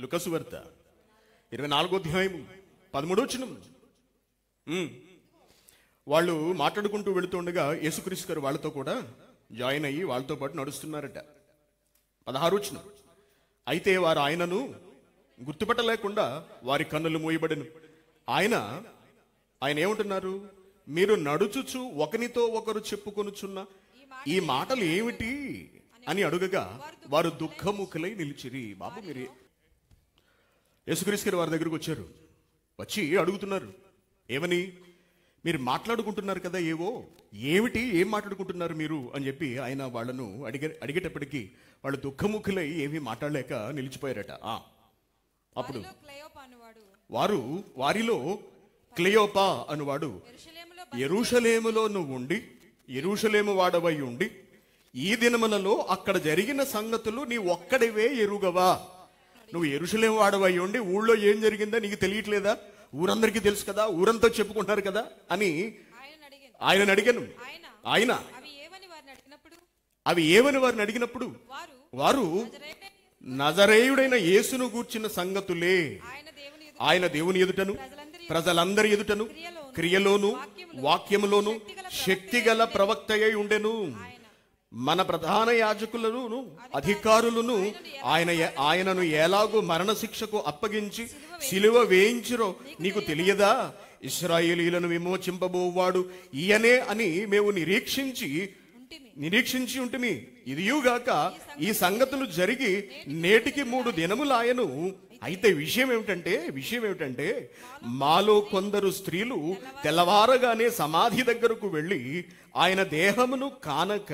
లూకా సువార్త 24వ అధ్యాయము 13వ వచనం. వాళ్ళు మాట్లాడుకుంటూ వెళుతుండగా యేసుక్రీస్తు గారు వాళ్ళతో కూడా జాయిన్ అయ్యి వాళ్ళతో పాటు నడుస్తున్నారట. 16వ వచనం. అయితే వారు ఆయనను గుర్తుపట్టలేకుండా వారి కన్నులు మూయబడెను. ఆయన ఏమంటున్నారు? మీరు నడుచుచు ఒకనితో ఒకరు చెప్పుకొనుచున్న ఈ మాటలు ఏమిటి అని అడుగగా వారు దుఃఖముఖులై నిలిచిరి. బాబు, మీరు యేసుక్రీస్తు గారు వారి దగ్గరకు వచ్చారు. వచ్చి అడుగుతున్నారు, ఏమని? మీరు మాట్లాడుకుంటున్నారు కదా, ఏం మాట్లాడుకుంటున్నారు మీరు అని చెప్పి ఆయన వాళ్ళను అడిగేటప్పటికీ వాళ్ళు దుఃఖముఖులై ఏమీ మాట్లాడలేక నిలిచిపోయారట. అప్పుడు వారిలో క్లెయోపా అనువాడు, యెరూషలేములో నువ్వు ఉండి యెరూషలేము వాడవై ఉండి ఈ దినములలో అక్కడ జరిగిన సంగతులు నీ ఒక్కడివే ఎరుగవా? నువ్వు యెరూషలేము వాడవై ఉండి ఊళ్ళో ఏం జరిగిందో నీకు తెలియట్లేదా? ఊరందరికీ తెలుసు కదా, ఊరంతా చెప్పుకుంటారు కదా అని ఆయన అడిగాను. ఆయన అవి ఏమని వారిని అడిగినప్పుడు వారు నజరేయుడైన యేసును గూర్చిన సంగతులే ఆయన దేవుని ఎదుటను ప్రజలందరి ఎదుటను క్రియలోను వాక్యములోను శక్తిగల ప్రవక్త అయి ఉండెను. మన ప్రధాన యాజకులను అధికారులను ఆయనను ఎలాగూ మరణ శిక్షకు అప్పగించి సిలువ వేయించిరో నీకు తెలియదా? ఇశ్రాయేలీయులను విమోచింపబోవాడు ఈయనే అని మేము నిరీక్షించి ఉంటిమి. ఇదియుగాక ఈ సంగతులు జరిగి నేటికి 3 దినములాయను. అయితే విషయం ఏమిటంటే మాలో కొందరు స్త్రీలు తెల్లవారగానే సమాధి దగ్గరకు వెళ్ళి ఆయన దేహమును కానక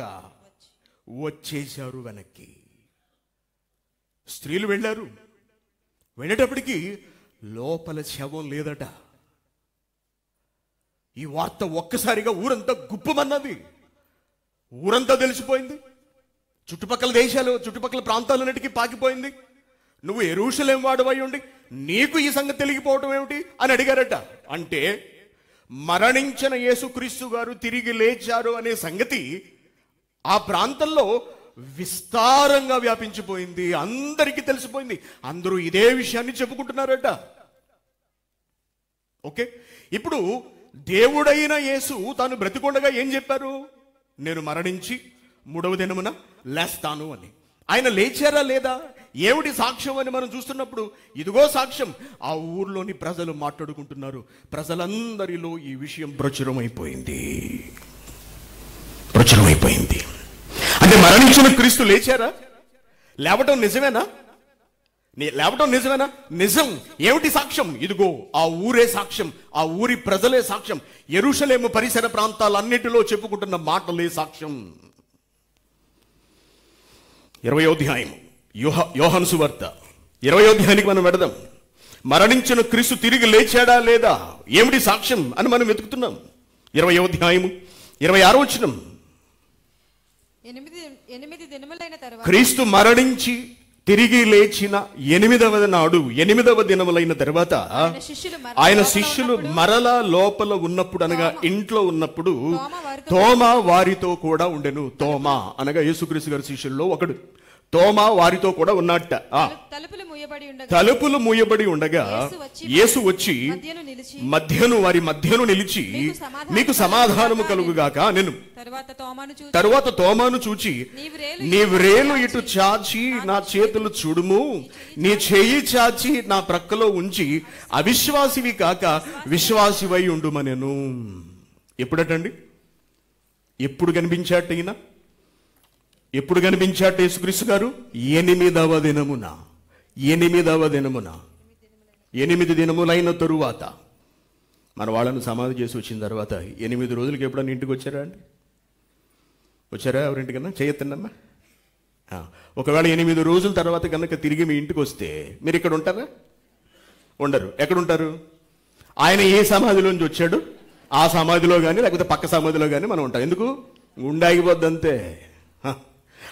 వచ్చేశారు వెనక్కి. స్త్రీలు వెళ్ళేటప్పటికి లోపల శవం లేదట. ఈ వార్త ఒక్కసారిగా ఊరంతా గుప్పమన్నది. ఊరంతా తెలిసిపోయింది. చుట్టుపక్కల దేశాలు, చుట్టుపక్కల ప్రాంతాలన్నిటికీ పాకిపోయింది. నువ్వు యెరూషలేము వాడవై ఉండి నీకు ఈ సంగతి తెలిగిపోవటం ఏమిటి అని అడిగారట. అంటే మరణించిన యేసుక్రీస్తు గారు తిరిగి లేచారు అనే సంగతి ఆ ప్రాంతంలో విస్తారంగా వ్యాపించిపోయింది. అందరికీ తెలిసిపోయింది. అందరూ ఇదే విషయాన్ని చెప్పుకుంటున్నారట. ఓకే, ఇప్పుడు దేవుడైన యేసు తాను బ్రతికొండగా ఏం చెప్పారు? నేను మరణించి 3వ దినమున లేస్తాను అని. ఆయన లేచారా లేదా? ఏమిటి సాక్ష్యం అని మనం చూస్తున్నప్పుడు ఇదిగో సాక్ష్యం. ఆ ఊర్లోని ప్రజలు మాట్లాడుకుంటున్నారు. ప్రజలందరిలో ఈ విషయం ప్రచురమైపోయింది. అంటే మరణించిన క్రీస్తు లేచారా? లేవటం నిజమేనా? నిజం. ఏమిటి సాక్ష్యం? ఇదిగో ఆ ఊరే సాక్ష్యం, ఆ ఊరి ప్రజలే సాక్ష్యం, యెరూషలేము పరిసర ప్రాంతాలన్నిటిలో చెప్పుకుంటున్న మాటలే సాక్ష్యం. 20వ అధ్యాయం యోహాను సువార్త 20వ అధ్యాయానికి మనం వెడదాం. మరణించిన క్రీస్తు తిరిగి లేచాడా లేదా, ఏమిటి సాక్ష్యం అని మనం వెతుకుతున్నాం. 20వ అధ్యాయము 26వ వచనం. 8 దినములైన తరువాత క్రీస్తు మరణించి తిరిగి లేచిన 8వ దినములైన తర్వాత ఆయన శిష్యులు మరలా లోపల ఉన్నప్పుడు, అనగా ఇంట్లో ఉన్నప్పుడు తోమా వారితో కూడా ఉండెను. తోమా అనగా యేసుక్రీస్తు గారి శిష్యుల్లో ఒకడు. తోమా వారితో కూడా ఉన్నట్ట. తలుపులు మూయబడి ఉండగా యేసు వచ్చి వారి మధ్యను నిలిచి మీకు సమాధానము కలుగుగాక నేను. తరువాత తోమాను చూచి నీ వ్రేలు ఇటు చాచి నా చేతులు చూడుము, నీ చెయ్యి చాచి నా ప్రక్కలో ఉంచి అవిశ్వాసివి కాక విశ్వాసివై ఉండుమనెను. ఎప్పుడటండి? ఎప్పుడు కనిపించాట ఈయన? ఎప్పుడు కనిపించాట యేసుక్రీస్తు గారు? 8వ దినమున. 8 దినములైన తరువాత మన వాళ్ళను సమాధి చేసి వచ్చిన తర్వాత 8 రోజులకి ఎప్పుడన్నా ఇంటికి వచ్చారా అండి? వచ్చారా ఎవరింటికన్నా? చేయొద్దమ్మా. ఒకవేళ 8 రోజుల తర్వాత కనుక తిరిగి మీ ఇంటికి వస్తే మీరు ఇక్కడ ఉంటారా? ఉండరు. ఎక్కడుంటారు? ఆయన ఏ సమాధిలోంచి వచ్చాడు ఆ సమాధిలో కానీ లేకపోతే పక్క సమాధిలో కానీ మనం ఉంటాం. ఎందుకు? ఉండాగిపోద్దంతే.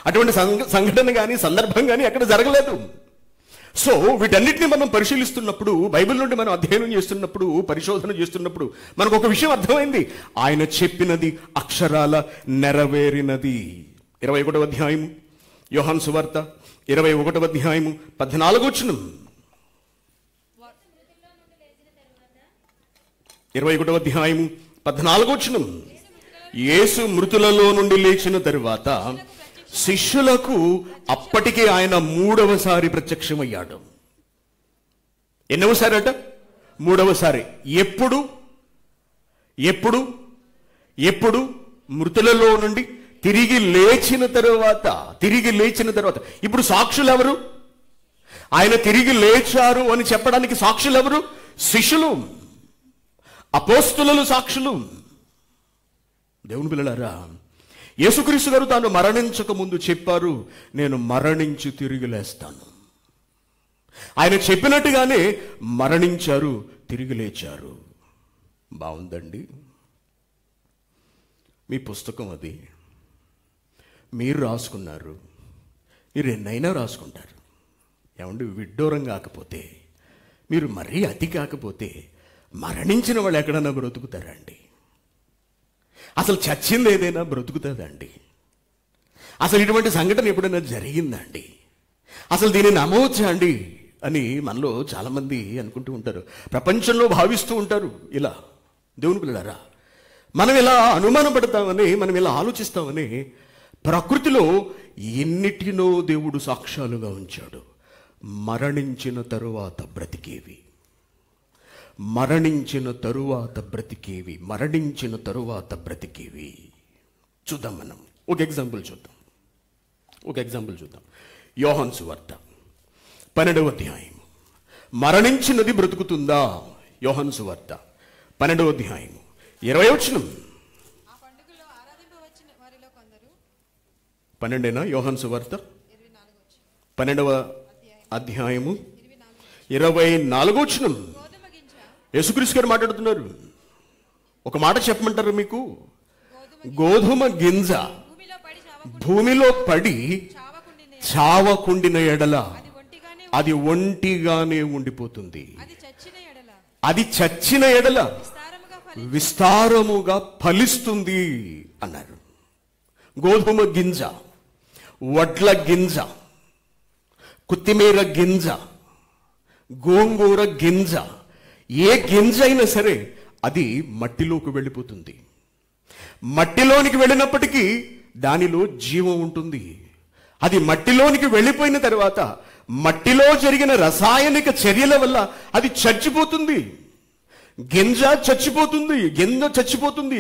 అటువంటి సంఘటన కానీ సందర్భం కానీ ఎక్కడ జరగలేదు. సో వీటన్నిటిని మనం పరిశీలిస్తున్నప్పుడు, బైబిల్ నుండి మనం అధ్యయనం చేస్తున్నప్పుడు, పరిశోధన చేస్తున్నప్పుడు మనకు ఒక విషయం అర్థమైంది. ఆయన చెప్పినది అక్షరాల నెరవేరినది. 21వ అధ్యాయము యోహాను సువార్త 21వ అధ్యాయము 14వ వచనం. 21వ అధ్యాయము 14వ వచనం. యేసు మృతులలో నుండి లేచిన తరువాత శిష్యులకు అప్పటికే ఆయన 3వసారి ప్రత్యక్షమయ్యాడు. ఎన్నవసారి అట? 3వసారి. ఎప్పుడు ఎప్పుడు ఎప్పుడు? మృతులలో నుండి తిరిగి లేచిన తరువాత. ఇప్పుడు సాక్షులు ఎవరు? ఆయన తిరిగి లేచారు అని చెప్పడానికి సాక్షులు ఎవరు? శిష్యులు, అపోస్తలులు సాక్షులు. దేవుని పిల్లలారా, యేసుక్రీస్తు గారు తాను మరణించక ముందు చెప్పారు, నేను మరణించి తిరిగి లేస్తాను. ఆయన చెప్పినట్టుగానే మరణించారు, తిరిగి లేచారు. బాగుందండి. మీ పుస్తకం అది, మీరు రాసుకున్నారు, మీరు ఎన్నైనా రాసుకుంటారు. ఏమండి, విడ్డూరం కాకపోతే, మీరు మరీ అతి కాకపోతే మరణించిన వాళ్ళు ఎక్కడన్నా బ్రతుకుతారండి? అసలు చచ్చింది ఏదైనా బ్రతుకుతుందండి? అసలు ఇటువంటి సంఘటన ఎప్పుడైనా జరిగిందండి? అసలు దీన్ని నమ్మవచ్చా అండి అని మనలో చాలామంది అనుకుంటూ ఉంటారు, ప్రపంచంలో భావిస్తూ ఉంటారు. ఇలా దేవుని పిల్లలారా, మనం ఇలా అనుమానపడతామని, మనం ఇలా ఆలోచిస్తామని ప్రకృతిలో ఎన్నిటినో దేవుడు సాక్ష్యాలుగా ఉంచాడు. మరణించిన తరువాత బ్రతికేవి, మరణించిన తరువాత బ్రతికేవి, మరణించిన తరువాత బ్రతికేవి. చూద్దాం. మనం ఒక ఎగ్జాంపుల్ చూద్దాం. యోహాను సువార్త 12వ అధ్యాయం. మరణించినది బ్రతుకుతుందా? యోహాను సువార్త 12వ అధ్యాయం 20వ వచనం. 12 యోహాను సువార్త 12వ అధ్యాయము 24వ వచనం. యేసుక్రీస్తు గారు మాట్లాడుతున్నారు. ఒక మాట చెప్పమంటారు మీకు? గోధుమ గింజ భూమిలో పడి చావకుండిన ఎడల అది ఒంటిగానే ఉండిపోతుంది, అది చచ్చిన ఎడల విస్తారముగా ఫలిస్తుంది అన్నారు. గోధుమ గింజ, వడ్ల గింజ, కొత్తిమీర గింజ, గోంగూర గింజ, ఏ గింజ అయినా సరే అది మట్టిలోకి వెళ్ళిపోతుంది. మట్టిలోనికి వెళ్ళినప్పటికీ దానిలో జీవం ఉంటుంది. అది మట్టిలోనికి వెళ్ళిపోయిన తర్వాత మట్టిలో జరిగిన రసాయనిక చర్యల వల్ల అది చచ్చిపోతుంది. గింజ చచ్చిపోతుంది, చచ్చిపోతుంది.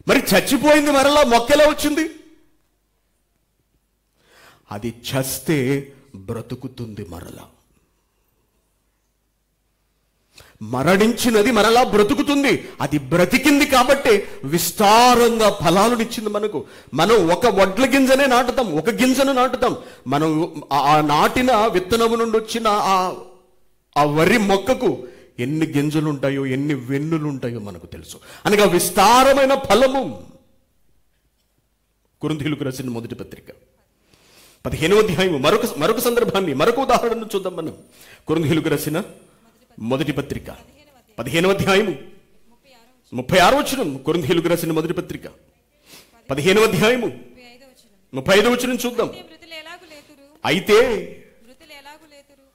మరి చచ్చిపోయింది మరలా మొక్కెలా వచ్చింది? అది చస్తే బ్రతుకుతుంది మరలా. మరణించినది మరలా బ్రతుకుతుంది. అది బ్రతికింది కాబట్టి విస్తారంగా ఫలాలునిచ్చింది మనకు. మనం ఒక వడ్ల గింజనే నాటుతాం, ఒక గింజను నాటుతాం. మనం ఆ నాటిన విత్తనము నుండి వచ్చిన ఆ వరి మొక్కకు ఎన్ని గింజలు ఉంటాయో, ఎన్ని వెన్నులు ఉంటాయో మనకు తెలుసు. అనగా విస్తారమైన ఫలము. కొరింథీయులకు రాసిన మొదటి పత్రిక 15వ అధ్యాయం. మరొక సందర్భాన్ని, మరొక ఉదాహరణను చూద్దాం మనం. కొరింథీయులకు రాసిన మొదటి పత్రిక 15వ అధ్యాయము 36వ వచనం. కొరింథీయులకు రాసిన మొదటి పత్రిక 15వ అధ్యాయము 35వ వచనం చూద్దాం. అయితే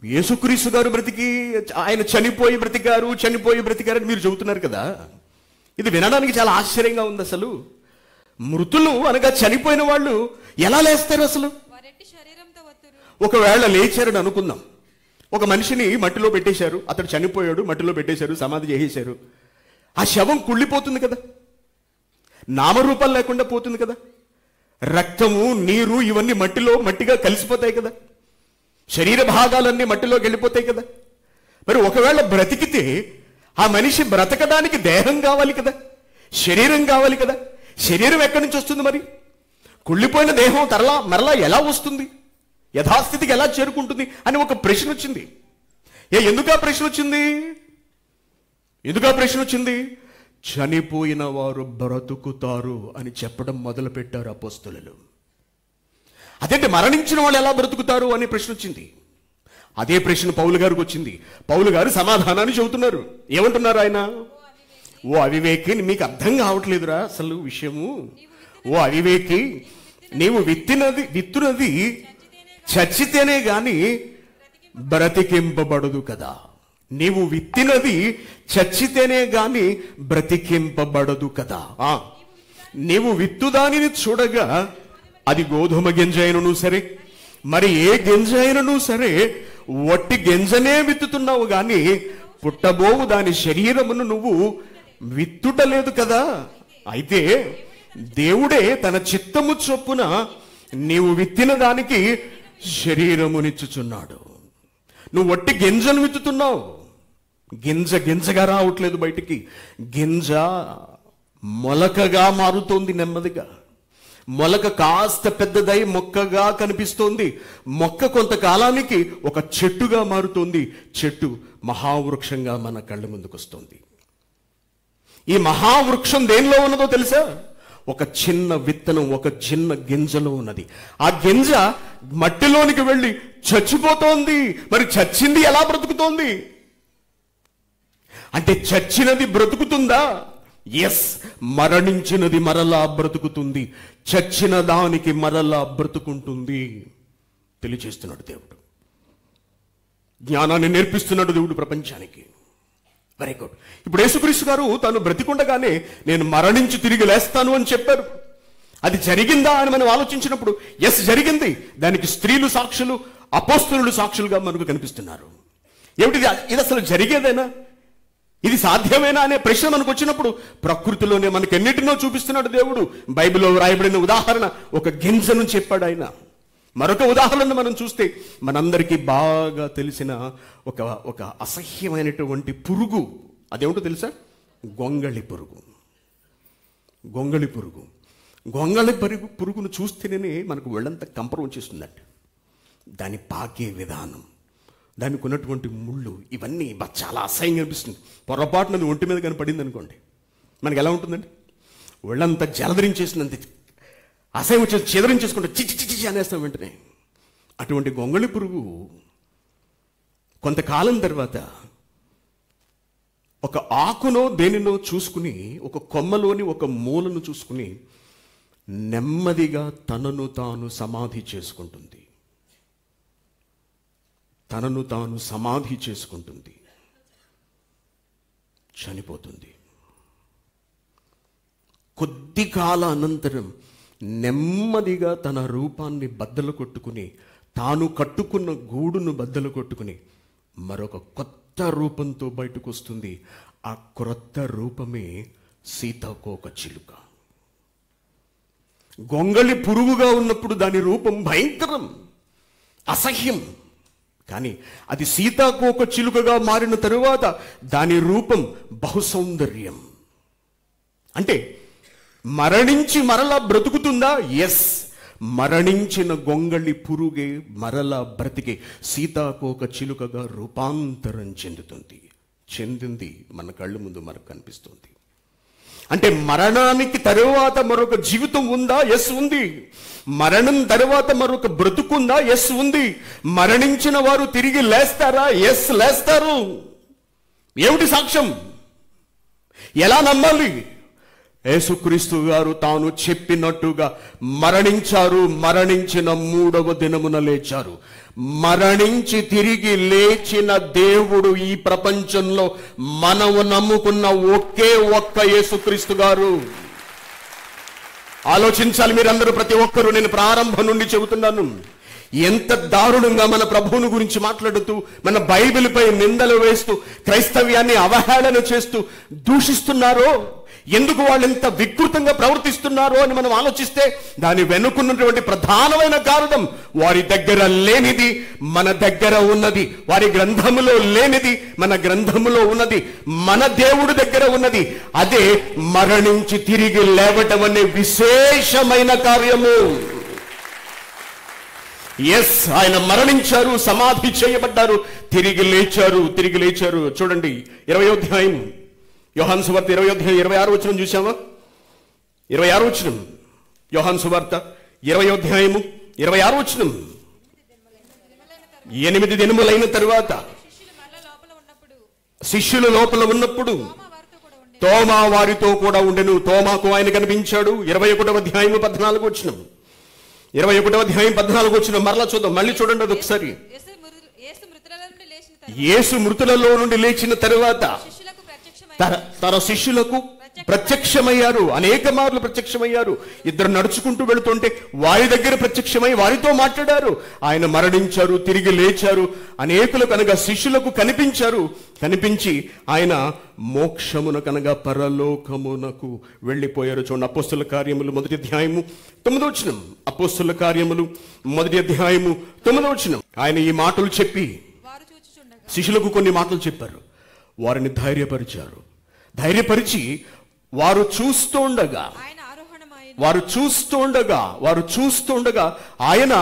యేసుక్రీస్తు గారు బ్రతికి, ఆయన చనిపోయి బ్రతికారని మీరు చెబుతున్నారు కదా. ఇది వినడానికి చాలా ఆశ్చర్యంగా ఉంది. అసలు మృతులు అనగా చనిపోయిన వాళ్ళు ఎలా లేస్తారు అసలు? ఒకవేళ లేచారని అనుకుందాం. ఒక మనిషిని మట్టిలో పెట్టేశారు, అతడు చనిపోయాడు, మట్టిలో పెట్టేశారు, సమాధి చేసేశారు. ఆ శవం కుళ్ళిపోతుంది కదా, నామరూపాలు లేకుండా పోతుంది కదా. రక్తము, నీరు ఇవన్నీ మట్టిగా కలిసిపోతాయి కదా. శరీర భాగాలన్నీ మట్టిలోకి వెళ్ళిపోతాయి కదా. మరి ఒకవేళ బ్రతికితే ఆ మనిషి బ్రతకడానికి దేహం కావాలి కదా, శరీరం కావాలి కదా. శరీరం ఎక్కడి నుంచి వస్తుంది? మరి కుళ్ళిపోయిన దేహం మరలా ఎలా వస్తుంది, యథాస్థితికి ఎలా చేరుకుంటుంది అని ఒక ప్రశ్న వచ్చింది. ఎందుకు ఆ ప్రశ్న వచ్చింది? చనిపోయిన వారు బ్రతుకుతారు అని చెప్పడం మొదలుపెట్టారు అపోస్తలులు. అదేంటి, మరణించిన వాళ్ళు ఎలా బ్రతుకుతారు అని ప్రశ్న వచ్చింది. అదే ప్రశ్న పౌలు గారికి వచ్చింది. పౌలు గారు సమాధానాన్ని చెబుతున్నారు. ఏమంటున్నారు ఆయన? ఓ అవివేకి, మీకు అర్థం కావట్లేదురా అసలు విషయము. ఓ అవివేకి, నీవు విత్తునది చచ్చితేనే గాని బ్రతికింపబడదు కదా. నీవు విత్తినది చచ్చితేనే గాని బ్రతికింపబడదు కదా. నీవు విత్తుదానిని చూడగా అది గోధుమ గింజ అయినను సరే, మరి ఏ గింజ అయినను సరే, వట్టి గింజనే విత్తుతున్నావు గాని పుట్టబోవు దాని శరీరమును నువ్వు విత్తుటలేదు కదా. అయితే దేవుడే తన చిత్తము చొప్పున నీవు విత్తిన దానికి శరీరమునిచ్చుచున్నాడు. నువ్వు వట్టి గింజను విత్తుతున్నావు, గింజ గింజగా రావట్లేదు బయటికి. గింజ మొలకగా మారుతోంది నెమ్మదిగా. మొలక కాస్త పెద్దదై మొక్కగా కనిపిస్తోంది. మొక్క కొంతకాలానికి ఒక చెట్టుగా మారుతోంది. చెట్టు మహావృక్షంగా మన కళ్ళ ముందుకు వస్తుంది. ఈ మహావృక్షం దేనిలో ఉన్నదో తెలుసా? ఒక చిన్న విత్తనం, ఒక చిన్న గింజలో ఉన్నది. ఆ గింజ మట్టిలోనికి వెళ్ళి చచ్చిపోతోంది. మరి చచ్చింది ఎలా బ్రతుకుతోంది అంటే, చచ్చినది బ్రతుకుతుందా? ఎస్, మరణించినది మరలా బ్రతుకుతుంది. చచ్చిన దానికి మరలా బ్రతుకుంటుంది. తెలియచేస్తున్నాడు దేవుడు. జ్ఞానాన్ని నేర్పిస్తున్నాడు దేవుడు ప్రపంచానికి. Very good. ఇప్పుడు యేసుక్రీస్తు గారు తాను బ్రతికుండగానే నేను మరణించి తిరిగి లేస్తాను అని చెప్పారు. అది జరిగిందా అని మనం ఆలోచించినప్పుడు ఎస్, జరిగింది. దానికి స్త్రీలు సాక్షులు, అపోస్తలులు సాక్షులుగా మనకు కనిపిస్తున్నారు. ఏమిటి ఇది అసలు జరిగేదేనా, ఇది సాధ్యమేనా అనే ప్రశ్న మనకు వచ్చినప్పుడు ప్రకృతిలోనే మనకు ఎన్నిటినో చూపిస్తున్నాడు దేవుడు. బైబిల్లో వ్రాయబడిన ఉదాహరణ ఒక గింజను చెప్పాడు ఆయన. మరొక ఉదాహరణ మనం చూస్తే మనందరికీ బాగా తెలిసిన ఒక అసహ్యమైనటువంటి పురుగు, అదేమిటో తెలుసా? గొంగళి పురుగు. గొంగళి పురుగు. గొంగళి పురుగును చూస్తేనే మనకు ఒళ్ళంతా కంపరం వచ్చేస్తుందంట. దాని పాకే విధానం, దానికి ఉన్నటువంటి ముళ్ళు, ఇవన్నీ చాలా అసహ్యంగా అనిపిస్తుంది. పొరపాటున అది ఒంటి మీద కనపడింది అనుకోండి, మనకి ఎలా ఉంటుందండి? ఒళ్ళంతా జలధరించేసిందంతే, అసహ్యం వచ్చేసి చెదరించేసుకుంటే చిచి చిచి అనేస్తాం వెంటనే. అటువంటి గొంగళి పురుగు కొంతకాలం తర్వాత ఒక ఆకునో దేనినో చూసుకుని, ఒక కొమ్మలోని ఒక మూలను చూసుకుని నెమ్మదిగా తనను తాను సమాధి చేసుకుంటుంది. తనను తాను సమాధి చేసుకుంటుంది, చనిపోతుంది. కొద్ది కాల అనంతరం నెమ్మదిగా తన రూపాన్ని బద్దలు కొట్టుకుని, తాను కట్టుకున్న గూడును బద్దలు కొట్టుకుని మరొక కొత్త రూపంతో బయటకు వస్తుంది. ఆ క్రొత్త రూపమే సీతాకోక చిలుక. గొంగళి పురుగుగా ఉన్నప్పుడు దాని రూపం భయంకరం, అసహ్యం. కానీ అది సీతాకోక చిలుకగా మారిన తరువాత దాని రూపం బహుసౌందర్యం. అంటే మరణించి మరలా బ్రతుకుతుందా? ఎస్, మరణించిన గొంగళి పురుగే మరలా బ్రతికే సీతాకోక చిలుకగా రూపాంతరం చెందింది మన కళ్ళ ముందు మనకు కనిపిస్తుంది. అంటే మరణానికి తరువాత మరొక జీవితం ఉందా? ఎస్, ఉంది. మరణం తరువాత మరొక బ్రతుకుందా? ఎస్, ఉంది. మరణించిన వారు తిరిగి లేస్తారా? ఎస్, లేస్తారు. ఏమిటి సాక్ష్యం? ఎలా నమ్మాలి? యేసుక్రీస్తు గారు తాను చెప్పినట్టుగా మరణించారు, మరణించిన 3వ దినమున లేచారు. మరణించి తిరిగి లేచిన దేవుడు ఈ ప్రపంచంలో మనము నమ్ముకున్న ఒకే ఒక్క యేసుక్రీస్తు గారు. ఆలోచించాలి మీరందరూ, ప్రతి ఒక్కరూ. నేను ప్రారంభం నుండి చెబుతున్నాను, ఎంత దారుణంగా మన ప్రభువుని గురించి మాట్లాడుతూ, మన బైబిల్పై నిందలు వేస్తూ, క్రైస్తవ్యాన్ని అవహేళన చేస్తూ దూషిస్తున్నారో, ఎందుకు వాళ్ళు ఎంత వికృతంగా ప్రవర్తిస్తున్నారో అని మనం ఆలోచిస్తే దాని వెనుకున్నటువంటి ప్రధానమైన కారణం, వారి దగ్గర లేనిది మన దగ్గర ఉన్నది, వారి గ్రంథములో లేనిది మన గ్రంథములో ఉన్నది, మన దేవుడి దగ్గర ఉన్నది. అదే మరణించి తిరిగి లేవటం అనే విశేషమైన కార్యము. ఎస్, ఆయన మరణించారు, సమాధి చేయబడ్డారు, తిరిగి లేచారు. చూడండి 20వ అధ్యాయం, యోహాను సువార్త 20వ అధ్యాయం 26వ వచనం చూసామా? 26వ వచనం, యోహాను సువార్త 20వ అధ్యాయము 26వ వచనం. 8 దినములైన తరువాత శిష్యులు లోపల ఉన్నప్పుడు తోమా వారితో కూడా ఉండెను. తోమాకు ఆయన కనిపించాడు. 21వ అధ్యాయము 14వ వచనం. 21వ అధ్యాయం 14వ వచనం మరలా చూద్దాం. మళ్ళీ చూడండి అది ఒకసారి. యేసు మృతులలో నుండి లేచిన తరువాత శిష్యులకు ప్రత్యక్షమై తన శిష్యులకు ప్రత్యక్షమయ్యారు. అనేక మార్లు ప్రత్యక్షమయ్యారు. ఇద్దరు నడుచుకుంటూ వెళుతుంటే వారి దగ్గర ప్రత్యక్షమై వారితో మాట్లాడారు. ఆయన మరణించారు, తిరిగి లేచారు. అనేకులకు అనగా శిష్యులకు కనిపించి ఆయన మోక్షమున కనగా పరలోకమునకు వెళ్ళిపోయారు. చూడండి, అపోస్తల కార్యములు 1వ అధ్యాయము 9వ వచనం. అపోస్తల కార్యములు 1వ అధ్యాయము 9వ వచనం. ఆయన ఈ మాటలు చెప్పి వారు చూచుచుండగా శిష్యులకు కొన్ని మాటలు చెప్పారు. వారిని ధైర్యపరిచి వారు చూస్తుండగా ఆయన ఆరోహణమాయెను. వారు చూస్తుండగా ఆయన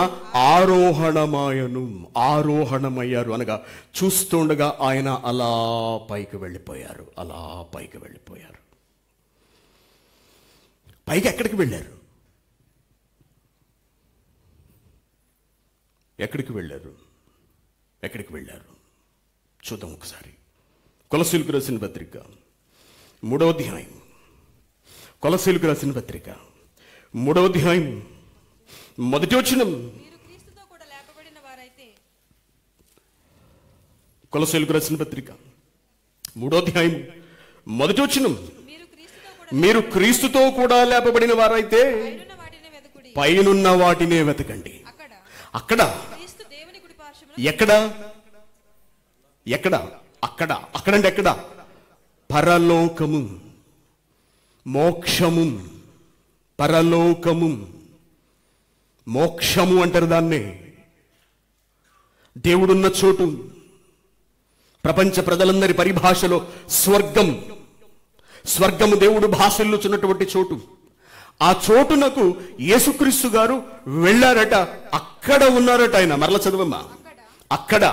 ఆరోహణమయ్యారు అనగా చూస్తుండగా ఆయన అలా పైకి వెళ్ళిపోయారు. పైకి ఎక్కడికి వెళ్ళారు? ఎక్కడికి వెళ్ళారు చూద్దాం ఒకసారి. కొలస్సీయులకు రాసిన పత్రిక 3వ అధ్యాయం. కొలస్సీయులకు రాసిన పత్రిక 3వ అధ్యాయం 1వ వచనం. మీరు క్రీస్తుతో కూడా లేపబడిన వారైతే కొలస్సీయులకు రాసిన పత్రిక 3వ అధ్యాయం 1వ వచనం. మీరు క్రీస్తుతో మీరు క్రీస్తుతో కూడా లేపబడిన వారైతే పైనున్న వాటిని వెదకుడి. పైనున్న వాటినే వెతకండి. అక్కడ క్రీస్తు దేవుని కుడి పార్శ్వమున అక్కడంటే ఎక్కడ? పరలోకము, మోక్షము అంటారు దాన్నే. దేవుడున్న చోటు, ప్రపంచ ప్రజలందరి పరిభాషలో స్వర్గము దేవుడు భాషల్లోచున్నటువంటి చోటు. ఆ చోటునకు యేసుక్రీస్తు గారు వెళ్ళారట. అక్కడ ఉన్నారట ఆయన. మరల చదవమ్మా. అక్కడ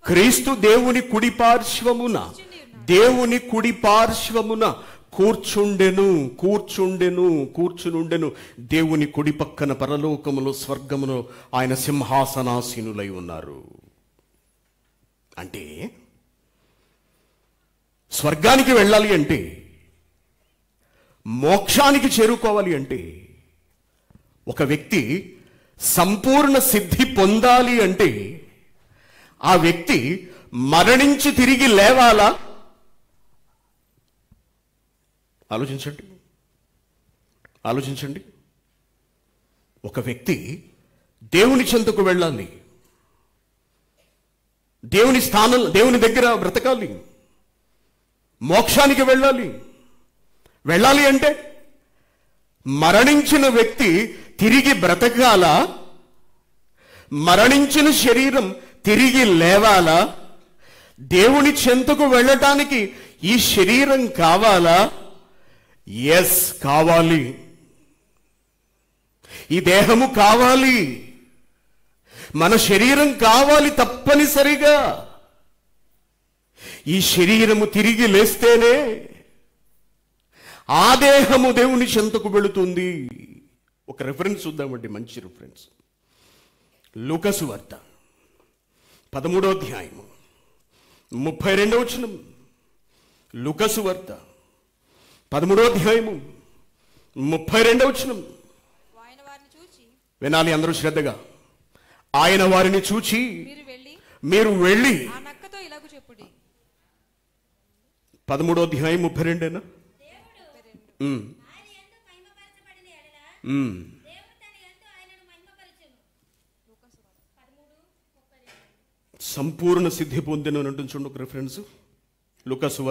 క్రీస్తు దేవుని కుడి పార్శ్వమున కూర్చునుండెను. దేవుని కుడి పక్కన పరలోకములో, స్వర్గములో ఆయన సింహాసనాసీనులై ఉన్నారు. అంటే స్వర్గానికి వెళ్ళాలి అంటే, మోక్షానికి చేరుకోవాలి అంటే, ఒక వ్యక్తి సంపూర్ణ సిద్ధి పొందాలి అంటే ఆ వ్యక్తి మరణించి తిరిగి లేవాలా? ఆలోచించండి. ఒక వ్యక్తి దేవుని చెంతకు వెళ్ళాలి, దేవుని దగ్గర బ్రతకాలి, మోక్షానికి వెళ్ళాలి అంటే మరణించిన వ్యక్తి తిరిగి బ్రతకాలా? మరణించిన శరీరం తిరిగి లేవాలా? దేవుని చెంతకు వెళ్ళటానికి ఈ శరీరం కావాలా? ఎస్, కావాలి. ఈ దేహము కావాలి, మన శరీరం కావాలి తప్పనిసరిగా. ఈ శరీరము తిరిగి లేస్తేనే ఆ దేహము దేవుని చెంతకు వెళుతుంది. ఒక రిఫరెన్స్ చూద్దామండి, మంచి రిఫరెన్స్. లూకాసు వార్త 13వ అధ్యాయము 32వ వచనం. లూకాసు వార్త 13వ అధ్యాయము 32వ వచనం. ఆయన వారిని చూచి, వినాలి అందరూ శ్రద్ధగా. ఆయన వారిని చూచి, మీరు వెళ్ళి ఆ నక్కతో ఇలాగు చెప్పుడి. 13వ అధ్యాయం 32. సంపూర్ణ సిద్ధి పొందిన అంటుంది చూడండి ఒక రిఫరెన్స్. లూకాసు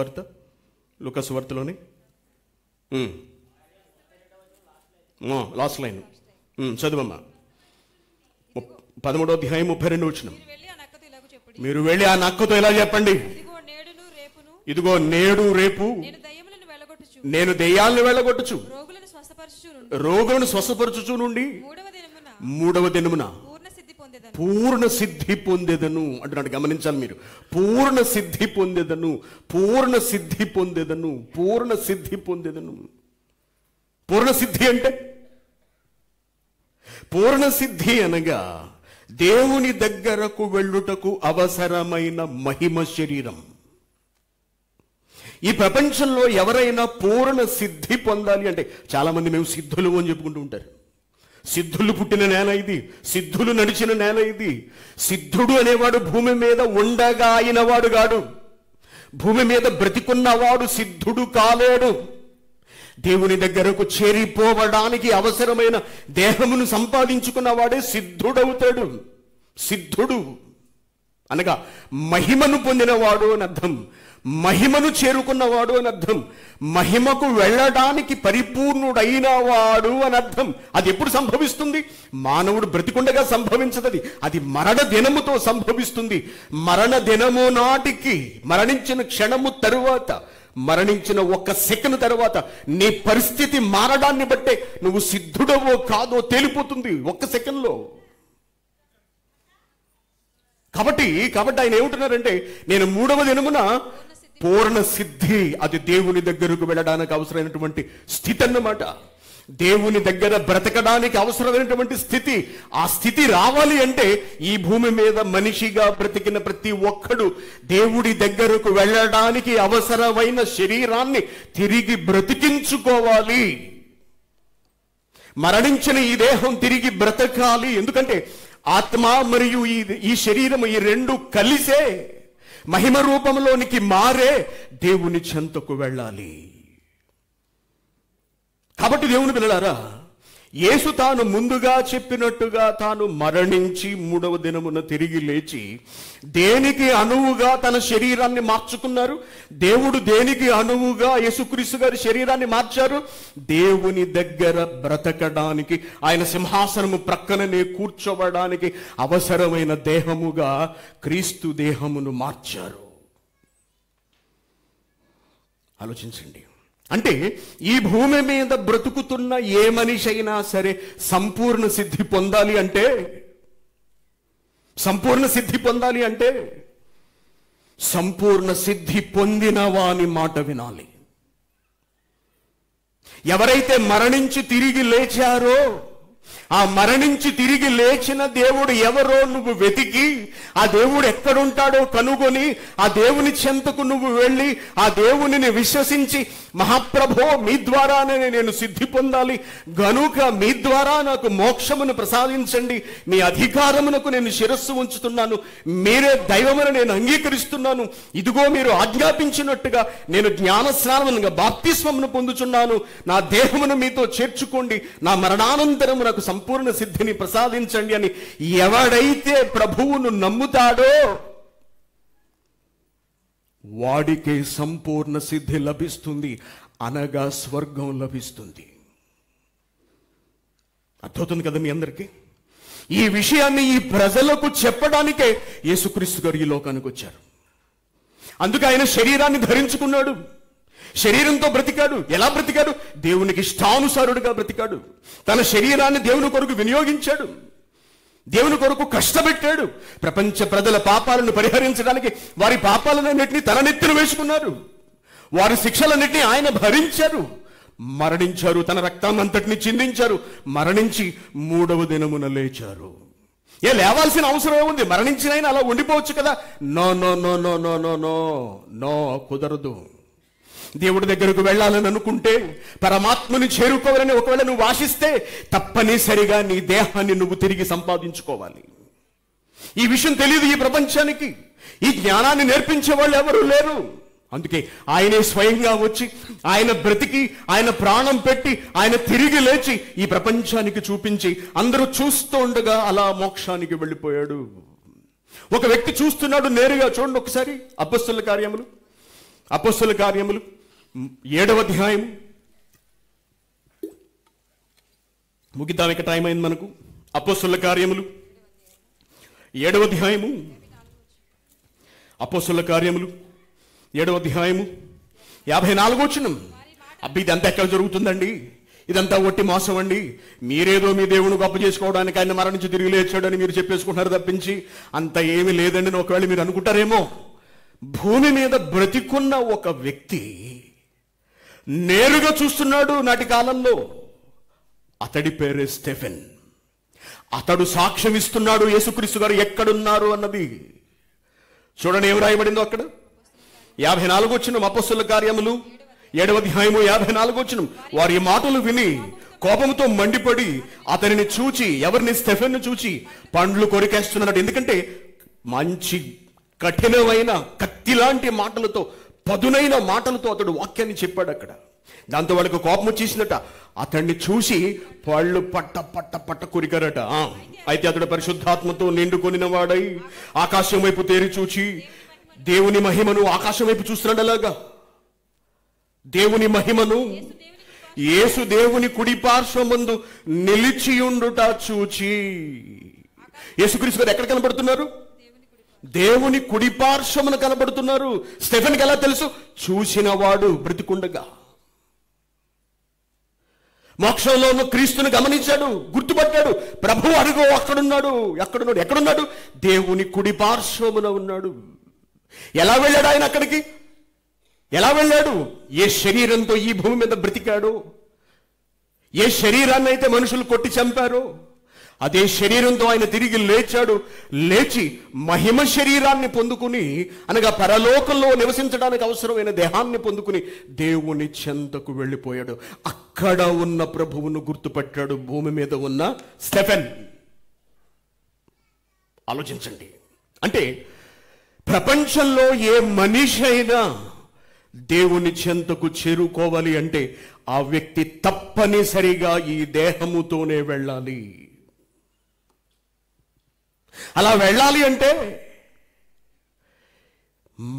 వార్తలోని లాస్ట్ లైన్ చదువమ్మా. 13వ అధ్యాయం 32వ వచనం. మీరు వెళ్ళి ఆ నక్కతో ఇలా చెప్పండి, ఇదిగో నేడు రేపు నేను దెయ్యాలను వెళ్ళగొట్టుచు, రోగులను స్వస్థపరచుచు నుండి 3వ దినమున పూర్ణ సిద్ధి పొందేదను అంటున్నాడు. గమనించాలి మీరు. పూర్ణ సిద్ధి పొందేదను. పూర్ణ సిద్ధి అంటే, పూర్ణ సిద్ధి అనగా దేవుని దగ్గరకు వెళ్ళుటకు అవసరమైన మహిమ శరీరం. ఈ ప్రపంచంలో ఎవరైనా పూర్ణ సిద్ధి పొందాలి అంటే, చాలా మంది మేము సిద్ధులు అని చెప్పుకుంటూ ఉంటారు. సిద్ధులు పుట్టిన నేల ఇది, సిద్ధులు నడిచిన నేల ఇది. సిద్ధుడు అనేవాడు భూమి మీద ఉండగా అయినవాడు కాడు. భూమి మీద బ్రతికున్నవాడు సిద్ధుడు కాలేడు. దేవుని దగ్గరకు చేరిపోవడానికి అవసరమైన దేహమును సంపాదించుకున్నవాడే సిద్ధుడవుతాడు. సిద్ధుడు అనగా మహిమను పొందినవాడు అని అర్థం, మహిమను చేరుకున్నవాడు అని అర్థం, మహిమకు వెళ్ళడానికి పరిపూర్ణుడైన వాడు అని అర్థం. అది ఎప్పుడు సంభవిస్తుంది? మానవుడు బ్రతికుండగా సంభవించదు. అది మరణ దినముతో సంభవిస్తుంది. మరణ దినము నాటికి, మరణించిన క్షణము తరువాత, మరణించిన 1 సెకండ్ తర్వాత నీ పరిస్థితి మారడాన్ని బట్టే నువ్వు సిద్ధుడవో కాదో తేలిపోతుంది 1 సెకండ్లో. కాబట్టి ఆయన ఏమంటున్నారంటే, నేను 3వ దినమున పూర్ణ సిద్ధి, అది దేవుని దగ్గరకు వెళ్ళడానికి అవసరమైనటువంటి స్థితి అన్నమాట. దేవుని దగ్గర బ్రతకడానికి అవసరమైనటువంటి స్థితి. ఆ స్థితి రావాలి అంటే ఈ భూమి మీద మనిషిగా బ్రతికిన ప్రతి ఒక్కడు దేవుడి దగ్గరకు వెళ్ళడానికి అవసరమైన శరీరాన్ని తిరిగి బ్రతికించుకోవాలి. మరణించిన ఈ దేహం తిరిగి బ్రతకాలి. ఎందుకంటే ఆత్మ మరియు ఈ శరీరం, ఈ రెండు కలిసే మహిమ రూపంలోనికి మారే దేవుని చెంతకు వెళ్ళాలి. కాబట్టి దేవుని పిల్లలారా, యేసు తాను ముందుగా చెప్పినట్టుగా తాను మరణించి 3వ దినమున తిరిగి లేచి దేనికి అనువుగా తన శరీరాన్ని మార్చుకున్నారు? దేవుడు దేనికి అనువుగా యేసుక్రీస్తు గారి శరీరాన్ని మార్చారు? దేవుని దగ్గర బ్రతకడానికి, ఆయన సింహాసనము ప్రక్కననే కూర్చోవడానికి అవసరమైన దేహముగా క్రీస్తు దేహమును మార్చారు. ఆలోచించండి. అంటే ఈ భూమి మీద బ్రతుకుతున్న ఏ మనిషి అయినా సరే సంపూర్ణ సిద్ధి పొందాలి అంటే, సంపూర్ణ సిద్ధి పొందిన వాని మాట వినాలి. ఎవరైతే మరణించి తిరిగి లేచారో, ఆ మరణించి తిరిగి లేచిన దేవుడు ఎవరో నువ్వు వెతికి, ఆ దేవుడు ఎక్కడుంటాడో కనుగొని, ఆ దేవుని చెంతకు నువ్వు వెళ్ళి ఆ దేవునిని విశ్వసించి, మహాప్రభో మీ ద్వారానే నేను సిద్ధి పొందాలి గనుక మీ ద్వారా నాకు మోక్షమును ప్రసాదించండి, మీ అధికారమునకు నేను శిరస్సు ఉంచుతున్నాను, మీరే దైవమని నేను అంగీకరిస్తున్నాను, ఇదిగో మీరు ఆజ్ఞాపించినట్టుగా నేను జ్ఞానస్నానముగా బాప్తిస్మమును పొందుచున్నాను, నా దేహమును మీతో చేర్చుకోండి, నా మరణానంతరము నాకు సంపూర్ణ సిద్ధిని ప్రసాదించండి అని ఎవడైతే ప్రభువును నమ్ముతాడో వాడికే సంపూర్ణ సిద్ధి లభిస్తుంది, అనగా స్వర్గం లభిస్తుంది. అర్థమవుతుంది కదా మీ అందరికీ? ఈ విషయాన్ని ఈ ప్రజలకు చెప్పడానికే యేసుక్రీస్తు గారు ఈ లోకానికి వచ్చారు. అందుకే ఆయన శరీరాన్ని ధరించుకున్నాడు, శరీరంతో బ్రతికాడు. ఎలా బ్రతికాడు? దేవునికి ఇష్టానుసారుడుగా బ్రతికాడు. తన శరీరాన్ని దేవుని కొరకు వినియోగించాడు, దేవుని కొరకు కష్టపెట్టాడు. ప్రపంచ ప్రజల పాపాలను పరిహరించడానికి వారి పాపాలన్నింటినీ తన నెత్తిన వేసుకున్నారు. వారి శిక్షలన్నింటినీ ఆయన భరించారు, మరణించారు, తన రక్తాన్నంతటిని చిందించారు, మరణించి 3వ దినమున లేచారు. లేవాల్సిన అవసరం ఏముంది? మరణించిన అలా ఉండిపోవచ్చు కదా? No no no no no no no no, కుదరదు. దేవుడి దగ్గరకు వెళ్ళాలని అనుకుంటే, పరమాత్మని చేరుకోవాలని ఒకవేళ నువ్వు ఆశిస్తే తప్పనిసరిగా నీ దేహాన్ని నువ్వు తిరిగి సంపాదించుకోవాలి. ఈ విషయం తెలియదు ఈ ప్రపంచానికి. ఈ జ్ఞానాన్ని నేర్పించే వాళ్ళు ఎవరు లేరు. అందుకే ఆయనే స్వయంగా వచ్చి, ఆయన బ్రతికి, ఆయన ప్రాణం పెట్టి, ఆయన తిరిగి లేచి ఈ ప్రపంచానికి చూపించి అందరూ చూస్తూ ఉండగా అలా మోక్షానికి వెళ్ళిపోయాడు. ఒక వ్యక్తి చూస్తున్నాడు నేరుగా. చూడండి ఒకసారి అపొస్తలుల కార్యములు 7వ అధ్యాయం. ముగిద్దాం, ఇక టైం అయింది మనకు. అపొస్తలుల కార్యములు 7వ అధ్యాయము, అపొస్తలుల కార్యములు 7వ అధ్యాయము 54వ వచనం. ఇదంతా ఎక్కడ జరుగుతుందండి? ఇదంతా ఒట్టి మోసం అండి. మీరేదో మీ దేవుని గొప్ప చేసుకోవడానికి ఆయన మరణించి తిరిగి లేచాడని మీరు చెప్పేసుకుంటున్నారు తప్పించి అంత ఏమీ లేదండి అని ఒకవేళ మీరు అనుకుంటారేమో. భూమి మీద బ్రతికున్న ఒక వ్యక్తి నేరుగా చూస్తున్నాడు నాటి కాలంలో. అతడి పేరే స్టెఫెన్. అతడు సాక్ష్యం ఇస్తున్నాడు యేసుక్రీస్తు గారు ఎక్కడున్నారు అన్నది. చూడండి ఏం రాయబడిందో అక్కడ. 54వ వచనం, అపొస్తలుల కార్యములు 7వ అధ్యాయము 54వ వచనం. వారి మాటలు విని కోపంతో మండిపడి అతనిని చూచి, ఎవరిని? స్టెఫెన్ను చూచి పండ్లు కొరికేస్తున్నాడు. ఎందుకంటే మంచి కఠినమైన కత్తిలాంటి మాటలతో, పదునైన మాటలతో అతడు వాక్యాన్ని చెప్పాడు అక్కడ. దాంతో వాళ్ళకి కోపం వచ్చేసినట. అతన్ని చూసి పళ్ళు పట్ట పట్ట పట్ట కొరికారట. అయితే అతడు పరిశుద్ధాత్మతో నిండుకొనిన వాడై ఆకాశం వైపు తేరి చూచి దేవుని మహిమను, ఆకాశం వైపు చూస్తున్నాడు. అలాగా దేవుని మహిమను, యేసు దేవుని కుడి పార్శ్వమందు నిలిచియుండుట చూచి. యేసుక్రీస్తు గారు ఎక్కడ కనబడుతున్నారు? దేవుని కుడి పార్శ్వమున కనబడుతున్నారు. స్టెఫెన్కి ఎలా తెలుసు? చూసిన వాడు బ్రతికుండగా మోక్షంలో ఉన్న క్రీస్తుని గమనించాడు, గుర్తుపట్టాడు. ప్రభు అడుగు అక్కడున్నాడు. ఎక్కడున్నాడు? దేవుని కుడి పార్శ్వమున ఉన్నాడు. ఎలా వెళ్ళాడు ఆయన అక్కడికి? ఎలా వెళ్ళాడు? ఏ శరీరంతో ఈ భూమి మీద బ్రతికాడో, ఏ శరీరాన్ని అయితే మనుషులు కొట్టి చంపారో, అదే శరీరంతో ఆయన తిరిగి లేచాడు. లేచి మహిమ శరీరాన్ని పొందుకుని, అనగా పరలోకంలో నివసించడానికి అవసరమైన దేహాన్ని పొందుకుని దేవుని చెంతకు వెళ్ళిపోయాడు. అక్కడ ఉన్న ప్రభువును గుర్తుపట్టాడు భూమి మీద ఉన్న స్టెఫెన్. ఆలోచించండి. అంటే ప్రపంచంలో ఏ మనిషి అయినా దేవుని చెంతకు చేరుకోవాలి అంటే ఆ వ్యక్తి తప్పనిసరిగా ఈ దేహముతోనే వెళ్ళాలి. అలా వెళ్ళాలి అంటే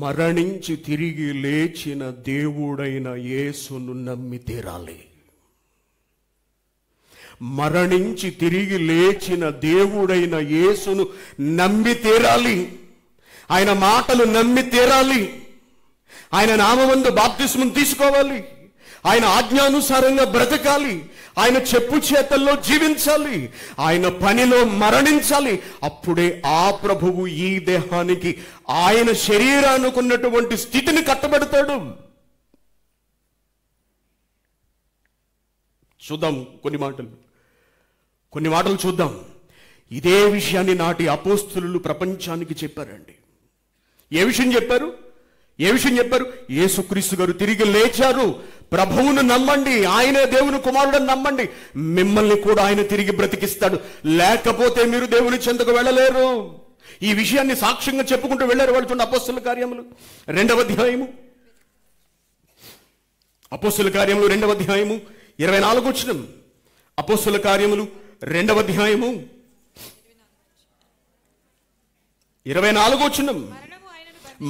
మరణించి తిరిగి లేచిన దేవుడైన యేసును నమ్మి తీరాలి. మరణించి తిరిగి లేచిన దేవుడైన యేసును నమ్మి తీరాలి. ఆయన మాటలు నమ్మి తీరాలి. ఆయన నామమందు బాప్తిస్మం తీసుకోవాలి. ఆయన ఆజ్ఞానుసారంగా బ్రతకాలి. ఆయన చెప్పు చేతల్లో జీవించాలి. ఆయన పనిలో మరణించాలి. అప్పుడే ఆ ప్రభువు ఈ దేహానికి, ఆయన శరీరానికి ఉన్నటువంటి స్థితిని కట్టబెడతాడు. చూద్దాం కొన్ని మాటలు చూద్దాం. ఇదే విషయాన్ని నాటి అపోస్తలులు ప్రపంచానికి చెప్పారండి. ఏ విషయం చెప్పారు? యేసుక్రీస్తు గారు తిరిగి లేచారు. ప్రభువును నమ్మండి, ఆయనే దేవుని కుమారుడని నమ్మండి, మిమ్మల్ని కూడా ఆయన తిరిగి బ్రతికిస్తాడు. లేకపోతే మీరు దేవుని చెంతకు వెళ్ళలేరు. ఈ విషయాన్ని సాక్ష్యంగా చెప్పుకుంటూ వెళ్ళారు వాళ్ళు. చూడండి, అపోస్తలుల కార్యములు 2వ అధ్యాయము, అపోస్తలుల కార్యములు 2వ అధ్యాయము 24వ వచనం. అపోస్తలుల కార్యములు 2వ అధ్యాయము 24వ వచనం.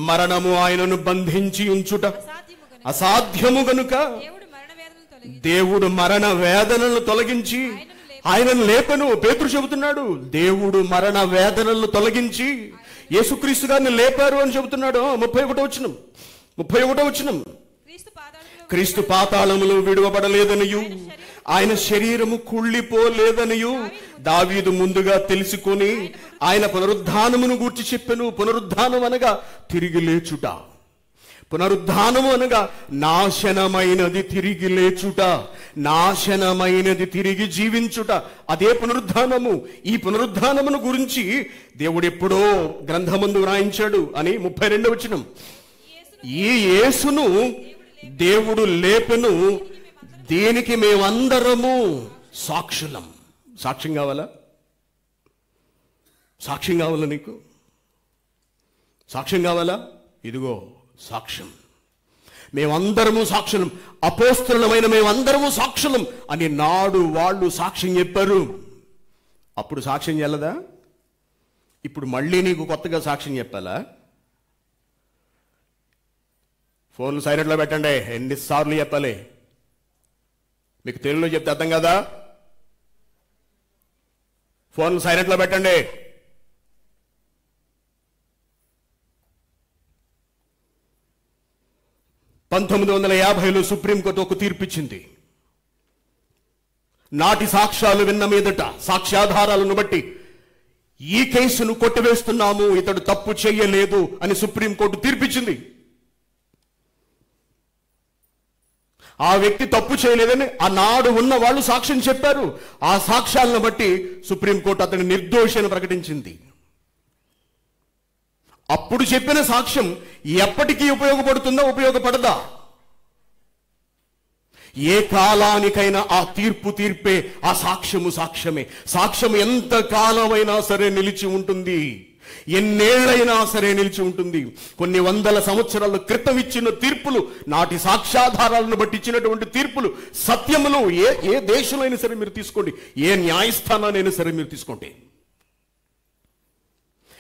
మరణము ఆయనను బంధించి ఉంచుట అసాధ్యము గనుక దేవుడు మరణ వేదనలను తొలగించి ఆయనను లేపను. పేతురు చెబుతున్నాడు, దేవుడు మరణ వేదనలను తొలగించి యేసుక్రీస్తు గారిని లేపారు అని చెబుతున్నాడు. 31వ వచనం. క్రీస్తు పాతాళములో విడువబడలేదనియు ఆయన శరీరము కుళ్ళిపోలేదనియు దావీదు ముందుగా తెలుసుకొని ఆయన పునరుద్ధానమును గూర్చి చెప్పెను. పునరుద్ధానం అనగా తిరిగి లేచుట. పునరుద్ధానము అనగా నాశనమైనది తిరిగి లేచుట, నాశనమైనది తిరిగి జీవించుట. అదే పునరుద్ధానము. ఈ పునరుద్ధానమును గురించి దేవుడు ఎప్పుడో గ్రంథమందు వ్రాయించాడు అని 32వ వచనం. ఈ యేసును దేవుడు లేపెను, దీనికి మేమందరము సాక్షులం. సాక్ష్యం కావాలా? సాక్ష్యం కావాలా నీకు? సాక్ష్యం కావాలా? ఇదిగో సాక్ష్యం. మేమందరము సాక్షులం, అపోస్తలులమైన మేమందరము సాక్షులం అని నాడు వాళ్ళు సాక్ష్యం చెప్పారు. అప్పుడు సాక్ష్యం చెల్లదా? ఇప్పుడు మళ్ళీ నీకు కొత్తగా సాక్ష్యం చెప్పాలా? ఫోన్లు సైలెంట్లో పెట్టండి. ఎన్నిసార్లు చెప్పాలి? మీకు తెలుగులో చెప్తే అర్థం కదా? ఫోన్లు సైలెంట్లో పెట్టండి. (1950) సుప్రీంకోర్టు ఒక తీర్పిచ్చింది. నాటి సాక్ష్యాలు విన్న మీదట, సాక్ష్యాధారాలను బట్టి ఈ కేసును కొట్టివేస్తున్నాము, ఇతడు తప్పు చేయలేదు అని సుప్రీంకోర్టు తీర్పిచ్చింది. ఆ వ్యక్తి తప్పు చేయలేదని ఆనాడు ఉన్న వాళ్ళు సాక్ష్యం చెప్పారు. ఆ సాక్ష్యాలను బట్టి సుప్రీంకోర్టు అతని నిర్దోషి అని ప్రకటించింది. అప్పుడు చెప్పిన సాక్ష్యం ఎప్పటికీ ఉపయోగపడుతుందా, ఉపయోగపడదా? ఏ కాలానికైనా ఆ తీర్పు తీర్పే, ఆ సాక్ష్యము సాక్ష్యమే. సాక్ష్యము ఎంత కాలమైనా సరే నిలిచి ఉంటుంది, ఎన్నేళ్లైనా సరే నిలిచి ఉంటుంది. కొన్ని వందల సంవత్సరాల క్రితం ఇచ్చిన తీర్పులు, నాటి సాక్ష్యాధారాలను బట్టి ఇచ్చినటువంటి తీర్పులు సత్యములు ఏ దేశంలో అయినా సరే మీరు తీసుకోండి, ఏ న్యాయస్థానాన్నైనా సరే మీరు తీసుకోండి.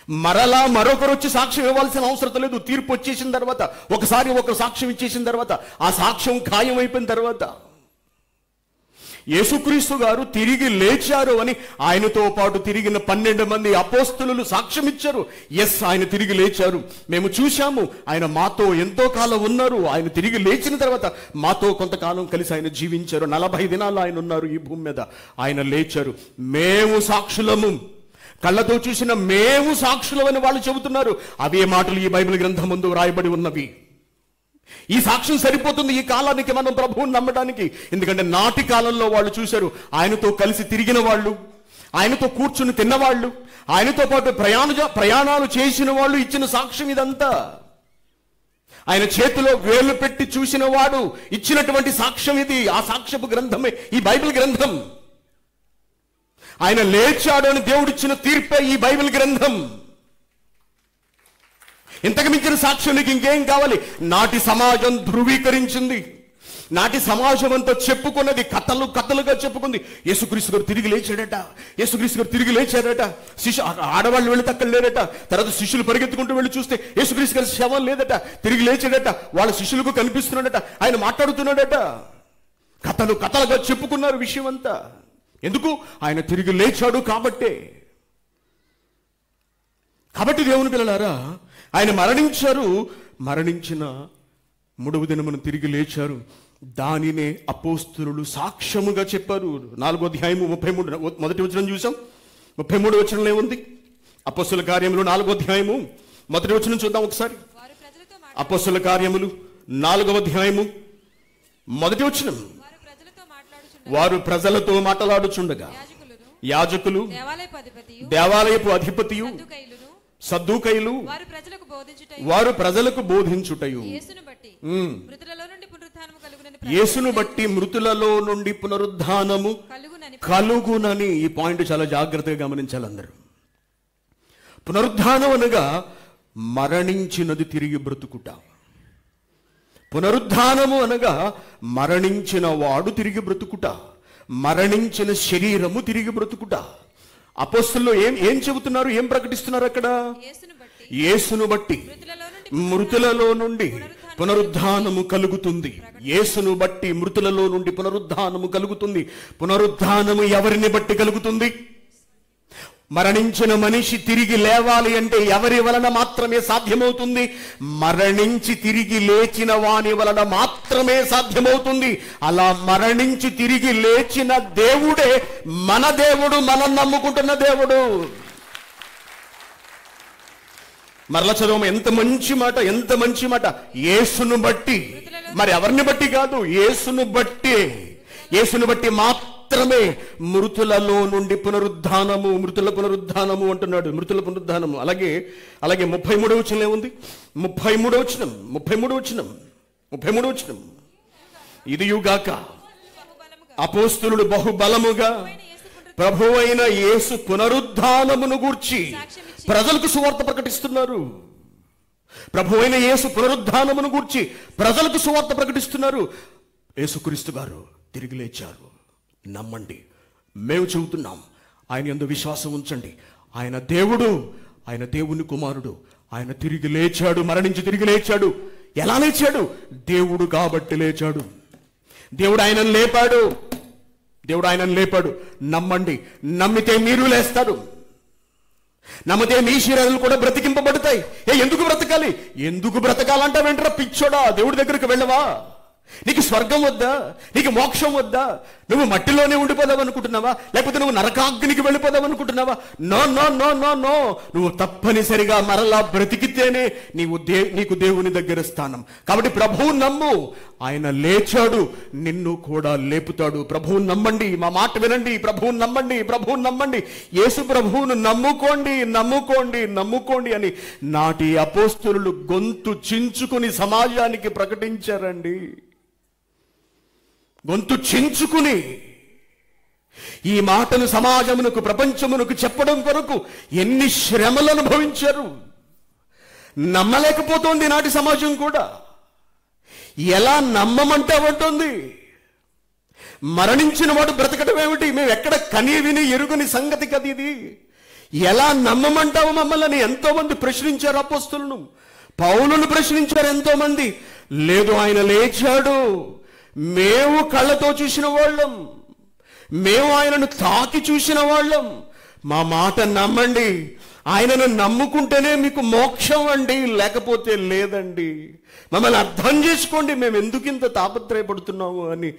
మరలా మరొకరు వచ్చి సాక్ష్యం ఇవ్వాల్సిన అవసరం లేదు. తీర్పు వచ్చేసిన తర్వాత, ఒకసారి ఒక సాక్ష్యం ఇచ్చేసిన తర్వాత, ఆ సాక్ష్యం ఖాయం అయిపోయిన తర్వాత, యేసుక్రీస్తు గారు తిరిగి లేచారు అని ఆయనతో పాటు తిరిగిన 12 మంది అపోస్తలులు సాక్ష్యం ఇచ్చారు. ఎస్, ఆయన తిరిగి లేచారు, మేము చూశాము, ఆయన మాతో ఎంతో కాలం ఉన్నారు, ఆయన తిరిగి లేచిన తర్వాత మాతో కొంతకాలం కలిసి ఆయన జీవించారు, 40 దినాలు ఆయన ఉన్నారు ఈ భూమి మీద, ఆయన లేచారు, మేము సాక్షులము, కళ్ళతో చూసిన మేము సాక్షులమని వాళ్ళు చెబుతున్నారు. అవే మాటలు ఈ బైబిల్ గ్రంథం ముందు రాయబడి ఉన్నవి. ఈ సాక్ష్యం సరిపోతుంది ఈ కాలానికి, మనం ప్రభువుని నమ్మడానికి. ఎందుకంటే నాటి కాలంలో వాళ్ళు చూశారు, ఆయనతో కలిసి తిరిగిన వాళ్ళు, ఆయనతో కూర్చుని తిన్నవాళ్ళు, ఆయనతో పాటు ప్రయాణాలు చేసిన వాళ్ళు ఇచ్చిన సాక్ష్యం ఇదంతా. ఆయన చేతిలో వేలు పెట్టి చూసిన వాడు ఇచ్చినటువంటి సాక్ష్యం ఇది. ఆ సాక్ష్యపు గ్రంథమే ఈ బైబిల్ గ్రంథం. ఆయన లేచాడు అని దేవుడిచ్చిన తీర్పే ఈ బైబిల్ గ్రంథం. ఇంతకు మించిన సాక్ష్యం నీకు ఇంకేం కావాలి? నాటి సమాజం ధృవీకరించింది, నాటి సమాజం అంతా చెప్పుకున్నది, కథలుగా చెప్పుకుంది. యేసుక్రీస్తు గారు తిరిగి లేచాడట, యేసుక్రీస్తు గారు తిరిగి లేచాడట. ఆడవాళ్ళు వెళితే అక్కడ లేదట. తర్వాత శిష్యులు పరిగెత్తుకుంటూ వెళ్ళి చూస్తే యేసుక్రీస్తు గారి శవం లేదట, తిరిగి లేచాడట. వాళ్ళ శిష్యులకు కనిపిస్తున్నాడట, ఆయన మాట్లాడుతున్నాడట. కథలుగా చెప్పుకున్నారు విషయం అంతా. ఎందుకు? ఆయన తిరిగి లేచాడు కాబట్టి దేవుని పిల్లలారా, ఆయన మరణించారు, మరణించిన 3వ దినమున తిరిగి లేచారు. దానినే అపోస్తలులు సాక్ష్యముగా చెప్పారు. 4వ అధ్యాయము 33 మొదటి వచనం చూసాం. 33వ వచనంలో ఏముంది? అపోస్తల కార్యములు 4వ అధ్యాయము మొదటి వచనం చూద్దాం ఒకసారి. అపోస్తల కార్యములు 4వ అధ్యాయము మొదటి వచనం. వారు ప్రజలతో మాట్లాడుచుండగా యాజకులు, దేవాలయపు అధిపతియు, సద్దూకైలు వారు ప్రజలకు బోధించుటయు యేసును బట్టి మృతులలో నుండి పునరుద్ధానము కలుగునని. ఈ పాయింట్ చాలా జాగ్రత్తగా గమనించాలి అందరూ. పునరుద్ధానం అనగా మరణించినది తిరిగి బ్రతుకుట. పునరుద్ధానము అనగా మరణించిన వాడు తిరిగి బ్రతుకుట, మరణించిన శరీరము తిరిగి బ్రతుకుట. అపోస్తలులు ఏం చెబుతున్నారు, ఏం ప్రకటిస్తున్నారు అక్కడ? యేసును బట్టి మృతులలో నుండి పునరుద్ధానము కలుగుతుంది. యేసును బట్టి మృతులలో నుండి పునరుద్ధానము కలుగుతుంది. పునరుద్ధానము ఎవరిని బట్టి కలుగుతుంది? మరణించిన మనిషి తిరిగి లేవాలి అంటే ఎవరి వలన మాత్రమే సాధ్యమవుతుంది? మరణించి తిరిగి లేచిన వాని వలన మాత్రమే సాధ్యమవుతుంది. అలా మరణించి తిరిగి లేచిన దేవుడే మన దేవుడు, మనం నమ్ముకుంటున్న దేవుడు. మరలా చదవము, ఎంత మంచి మాట, ఎంత మంచి మాట. యేసును బట్టి, మరి ఎవరిని బట్టి కాదు, యేసును బట్టి, యేసును బట్టి మాత్రమే మృతులలో నుండి పునరుద్ధానము, మృతుల పునరుద్ధానము అంటున్నాడు, మృతుల పునరుద్ధానము. అలాగే 33వ వచనం ఏముంది? 33వ వచనం. ఇదియుగాక అపోస్తలుడు బహుబలముగా ప్రభువైన యేసు పునరుద్ధానమును గూర్చి ప్రజలకు సువార్త ప్రకటిస్తున్నారు. ప్రభువైన యేసు పునరుద్ధానమును గూర్చి ప్రజలకు సువార్త ప్రకటిస్తున్నారు. యేసుక్రీస్తు గారు తిరిగి లేచారు, నమ్మండి, మేము చెబుతున్నాం, ఆయన యందు విశ్వాసం ఉంచండి. ఆయన దేవుడు, ఆయన దేవుని కుమారుడు, ఆయన తిరిగి లేచాడు, మరణించి తిరిగి లేచాడు. ఎలా లేచాడు? దేవుడు కాబట్టి లేచాడు. దేవుడు ఆయనను లేపాడు. నమ్మండి, నమ్మితే మీరు లేస్తారు, నమ్మితే మీ శరీరాలు కూడా బ్రతికింపబడతాయి. ఎందుకు బ్రతకాలి? ఎందుకు బ్రతకాలంటే వెంటనే పిచ్చోడా, దేవుడి దగ్గరికి వెళ్ళవా? నీకు స్వర్గం వద్దా? నీకు మోక్షం వద్దా? నువ్వు మట్టిలోనే ఉండిపోదాం అనుకుంటున్నావా? లేకపోతే నువ్వు నరకాగ్నికి వెళ్ళిపోదాం అనుకుంటున్నావా? No no no no no. నువ్వు తప్పనిసరిగా మరలా బ్రతికితేనే నీకు దేవుని దగ్గర స్థానం. కాబట్టి ప్రభువు నమ్ము, ఆయన లేచాడు, నిన్ను కూడా లేపుతాడు. ప్రభువుని నమ్మండి, మా మాట వినండి, ప్రభువుని నమ్మండి. యేసు ప్రభువును నమ్ముకోండి అని నాటి అపోస్తలులు గొంతు చించుకుని సమాజానికి ప్రకటించారండి. గొంతు చించుకుని ఈ మాటను సమాజమునకు, ప్రపంచమునకు చెప్పడం కొరకు ఎన్ని శ్రమలు అనుభవించారు. నమ్మలేకపోతోంది నాటి సమాజం కూడా. ఎలా నమ్మమంటామంటుంది? మరణించిన వాడు బ్రతకడం ఏమిటి? మేము ఎక్కడ కని విని ఎరుగని సంగతి కదా ఇది. ఎలా నమ్మమంటావు మమ్మల్ని? ఎంతో మంది ప్రశ్నించారు అపోస్తలులను, పౌలును ప్రశ్నించారు ఎంతో మంది. లేదు, ఆయన లేచాడు, మేము కళ్ళతో చూసిన వాళ్ళం, మేము ఆయనను తాకి చూసిన వాళ్ళం, మా మాట నమ్మండి, ఆయనను నమ్ముకుంటేనే మీకు మోక్షం అండి, లేకపోతే లేదండి, మమ్మల్ని అర్థం చేసుకోండి, మేము ఎందుకు ఇంత తాపత్రయపడుతున్నాము అని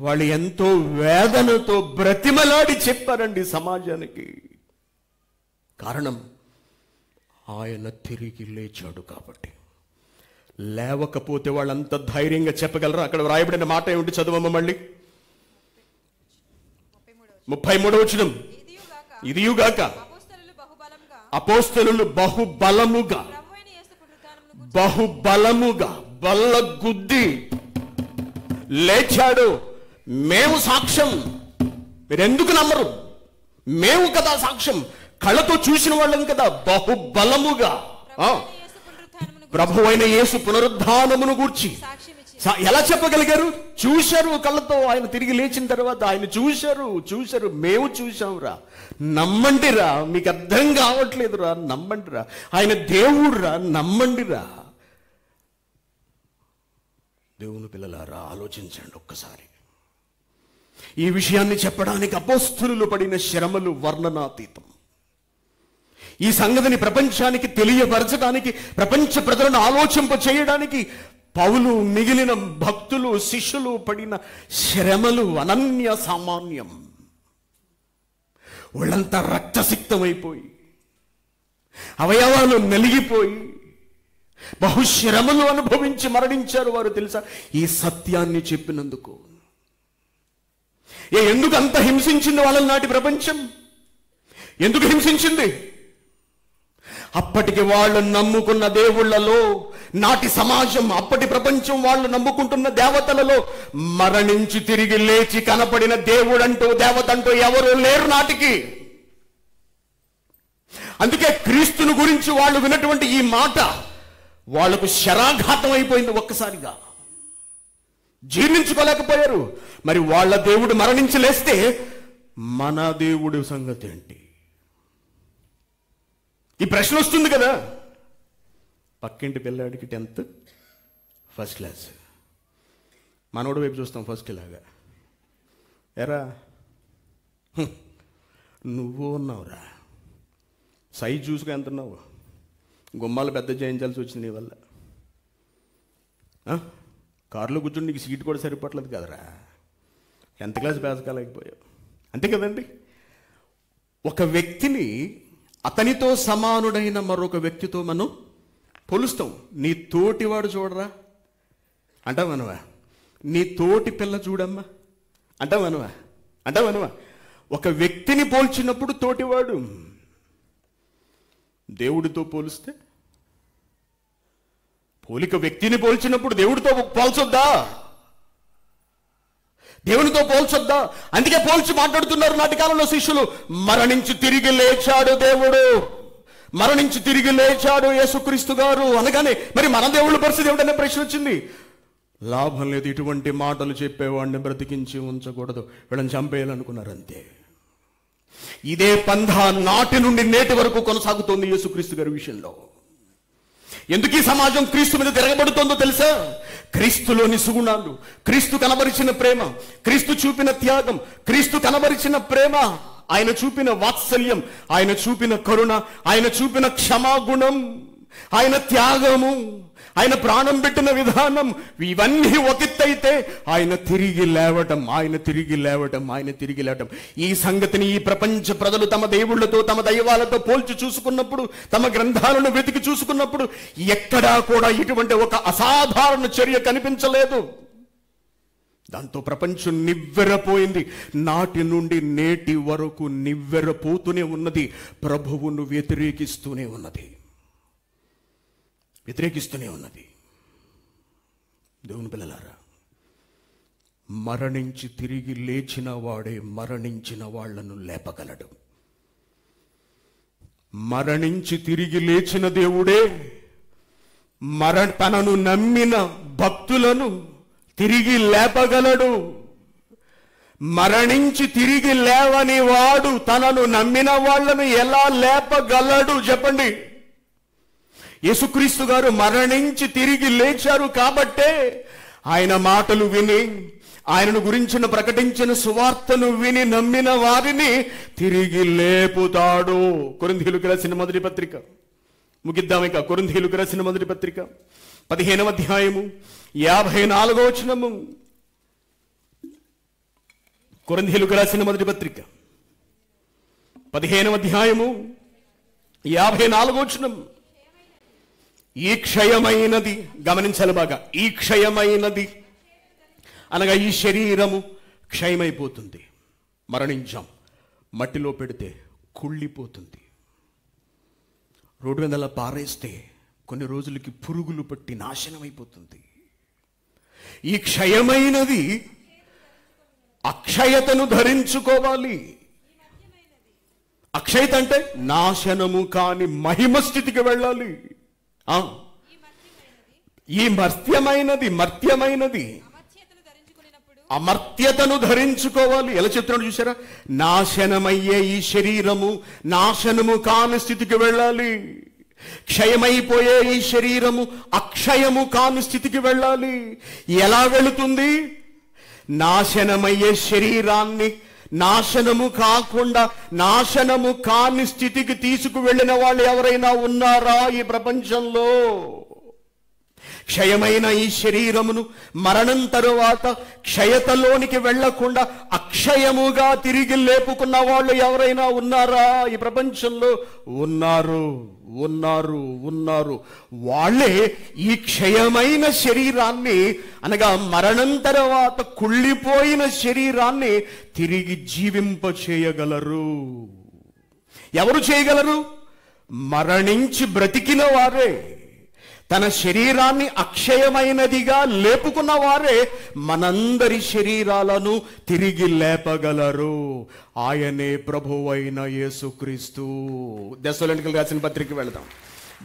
వాళ్ళు ఎంతో వేదనతో బ్రతిమలాడి చెప్పారండి సమాజానికి. కారణం, ఆయన తిరిగి లేచాడు కాబట్టి. లేవకపోతే వాళ్ళంత ధైర్యంగా చెప్పగలరు? అక్కడ వ్రాయబడిన మాట ఏమిటి? చదవమ్మ మళ్ళీ 33వ వచనం. ఇదియుగాక అపోస్తలులు బహుబలముగా బల్ల గుద్ది లేచాడు. మేము సాక్ష్యం. మీరెందుకు నమ్మరు? మేము కదా సాక్ష్యం, కళ్ళతో చూసిన వాళ్ళం కదా. బహుబలముగా ప్రభువైన యేసు పునరుద్ధానమును గూర్చి ఎలా చెప్పగలిగారు? చూశారు కళ్ళతో, ఆయన తిరిగి లేచిన తర్వాత ఆయన చూశారు. మేము చూశాంరా, నమ్మండిరా. మీకు అర్థం కావట్లేదురా, నమ్మండిరా. ఆయన దేవుడురా, నమ్మండిరా. దేవుని పిల్లలారా, ఆలోచించండి ఒక్కసారి. ఈ విషయాన్ని చెప్పడానికి అపోస్తలులు పడిన శ్రమలు వర్ణనాతీతం. ఈ సంగతిని ప్రపంచానికి తెలియపరచడానికి, ప్రపంచ ప్రజలను ఆలోచింప చేయడానికి పౌలు, మిగిలిన భక్తులు, శిష్యులు పడిన శ్రమలు అనన్య సామాన్యం. వాళ్ళంతా రక్తసిక్తమైపోయి, అవయవాలు నలిగిపోయి బహుశ్రమలు అనుభవించి మరణించారు వారు. తెలుసా? ఈ సత్యాన్ని చెప్పినందుకు. ఎందుకు అంత హింసించింది వాళ్ళని నాటి ప్రపంచం? ఎందుకు హింసించింది? అప్పటికి వాళ్ళు నమ్ముకున్న దేవుళ్లలో, నాటి సమాజం, అప్పటి ప్రపంచం వాళ్ళు నమ్ముకుంటున్న దేవతలలో మరణించి తిరిగి లేచి కనపడిన దేవుడంటూ, దేవతంటూ ఎవరూ లేరు నాటికి. అందుకే క్రీస్తుని గురించి వాళ్ళు విన్నటువంటి ఈ మాట వాళ్లకు శరాఘాతం అయిపోయింది. ఒక్కసారిగా జీర్ణించుకోలేకపోయారు. మరి వాళ్ళ దేవుడు మరణించి లేస్తే మన దేవుడి సంగతి ఏంటి? ఈ ప్రశ్న వస్తుంది కదా. పక్కింటి పిల్లాడికి 10th ఫస్ట్ క్లాస్, మనోడు వైపు చూస్తాం ఫస్ట్ లాగా. ఎరా నువ్వు ఉన్నావురా, సైజ్ చూసుకు ఎంత ఉన్నావు, గుమ్మాలు పెద్ద చేయించాల్సి వచ్చింది నీ వల్ల. కారులో కూర్చొని నీకు సీట్ కూడా సరిపట్లేదు కదరా, 10th క్లాస్ పాస్ కాలేకపోయావు. అంతే కదండి. ఒక వ్యక్తిని అతనితో సమానుడైన మరొక వ్యక్తితో మనం పోలుస్తాం. నీ తోటివాడు చూడరా అంటావనవా? నీ తోటి పిల్ల చూడమ్మా అంటావనవా? ఒక వ్యక్తిని పోల్చినప్పుడు తోటివాడు. దేవుడితో పోలిస్తే, పోలిక వ్యక్తిని పోల్చినప్పుడు దేవుడితో పోల్చొద్దా? దేవునితో పోల్చొద్దా? అందుకే పోల్చి మాట్లాడుతున్నారు నాటి కాలంలో శిష్యులు. మరణించి తిరిగి లేచాడు దేవుడు, మరణించి తిరిగి లేచాడు యేసుక్రీస్తు గారు అనగానే మరి మన దేవుళ్ళ పరిస్థితి ఏమిటనే ప్రశ్న వచ్చింది. లాభం లేదు, ఇటువంటి మాటలు చెప్పేవాడిని బ్రతికించి ఉంచకూడదు, వీళ్ళని చంపేయాలనుకున్నారు అంతే. ఇదే పంధా నాటి నుండి నేటి వరకు కొనసాగుతోంది యేసుక్రీస్తు గారి విషయంలో. ఎందుకు ఈ సమాజం క్రీస్తు మీద తిరగబడుతోందో తెలుసా? క్రీస్తులోని సుగుణాలు, క్రీస్తు కనబరిచిన ప్రేమ, క్రీస్తు చూపిన త్యాగం, క్రీస్తు కనబరిచిన ప్రేమ, ఆయన చూపిన వాత్సల్యం, ఆయన చూపిన కరుణ, ఆయన చూపిన క్షమాగుణం, ఆయన త్యాగము, ఆయన ప్రాణం పెట్టిన విధానం, ఇవన్నీ ఒకెత్తైతే ఆయన తిరిగి లేవటం. ఈ సంగతిని ఈ ప్రపంచ ప్రజలు తమ దేవుళ్లతో, తమ దైవాలతో పోల్చి చూసుకున్నప్పుడు, తమ గ్రంథాలను వెతికి చూసుకున్నప్పుడు ఎక్కడా కూడా ఇటువంటి ఒక అసాధారణ చర్య కనిపించలేదు. దాంతో ప్రపంచం నివ్వెరపోయింది. నాటి నుండి నేటి వరకు నివ్వెరపోతూనే ఉన్నది. ప్రభువును వ్యతిరేకిస్తూనే ఉన్నది. దేవుని పిల్లలారా, మరణించి తిరిగి లేచిన వాడే మరణించిన వాళ్లను లేపగలడు. మరణించి తిరిగి లేచిన దేవుడే తనను నమ్మిన భక్తులను తిరిగి లేపగలడు. మరణించి తిరిగి లేవని వాడు తనను నమ్మిన వాళ్లను ఎలా లేపగలడు చెప్పండి? యేసుక్రీస్తు గారు మరణించి తిరిగి లేచారు కాబట్టే ఆయన మాటలు విని, ఆయనను గురించిన ప్రకటించిన సువార్తను విని నమ్మిన వారిని తిరిగి లేపుతాడు. కొరింథీయులకు రాసిన మొదటి పత్రిక ముగిద్దామిక. కొరింథీయులకు రాసిన మొదటి పత్రిక 15వ అధ్యాయము 54వ వచనము. కొరింథీయులకు రాసిన మొదటి పత్రిక 15వ అధ్యాయము 54వ వచనం. ఈ క్షయమైనది, గమనించాలి బాగా, ఈ క్షయమైనది అనగా ఈ శరీరము క్షయమైపోతుంది. మరణించాం, మట్టిలో పెడితే కుళ్ళిపోతుంది. రోడ్డు మీద అలా పారేస్తే కొన్ని రోజులకి పురుగులు పట్టి నాశనం అయిపోతుంది. ఈ క్షయమైనది అక్షయతను ధరించుకోవాలి. అక్షయత అంటే నాశనము కాని మహిమ స్థితికి వెళ్ళాలి. ఈ మర్త్యమైనది అమర్త్యతను ధరించుకోవాలి. ఎలా చెప్తున్నాడు చూసారా? నాశనమయ్యే ఈ శరీరము నాశనము కాని స్థితికి వెళ్ళాలి. క్షయమైపోయే ఈ శరీరము అక్షయము కాని స్థితికి వెళ్ళాలి. ఎలా వెళుతుంది? నాశనమయ్యే శరీరాన్ని నాశనము కాకుండా నాశనము కాని స్థితికి తీసుకువెళ్ళిన వాళ్ళు ఎవరైనా ఉన్నారా ఈ ప్రపంచంలో? క్షయమైన ఈ శరీరమును మరణం తరువాత క్షయతలోనికి వెళ్లకుండా అక్షయముగా తిరిగి లేపుకున్న వాళ్ళు ఎవరైనా ఉన్నారా ఈ ప్రపంచంలో? ఉన్నారు. వాళ్ళే ఈ క్షయమైన శరీరాన్ని అనగా మరణం తర్వాత కుళ్ళిపోయిన శరీరాన్ని తిరిగి జీవింపచేయగలరు. ఎవరు చేయగలరు? మరణించి బ్రతికిన వారే. తన శరీరాన్ని అక్షయమైనదిగా లేపుకున్న వారే మనందరి శరీరాలను తిరిగి లేపగలరు. ఆయనే ప్రభువైన యేసుక్రీస్తు. దెస్సలోనికలకు రాసిన పత్రిక వెళదాం.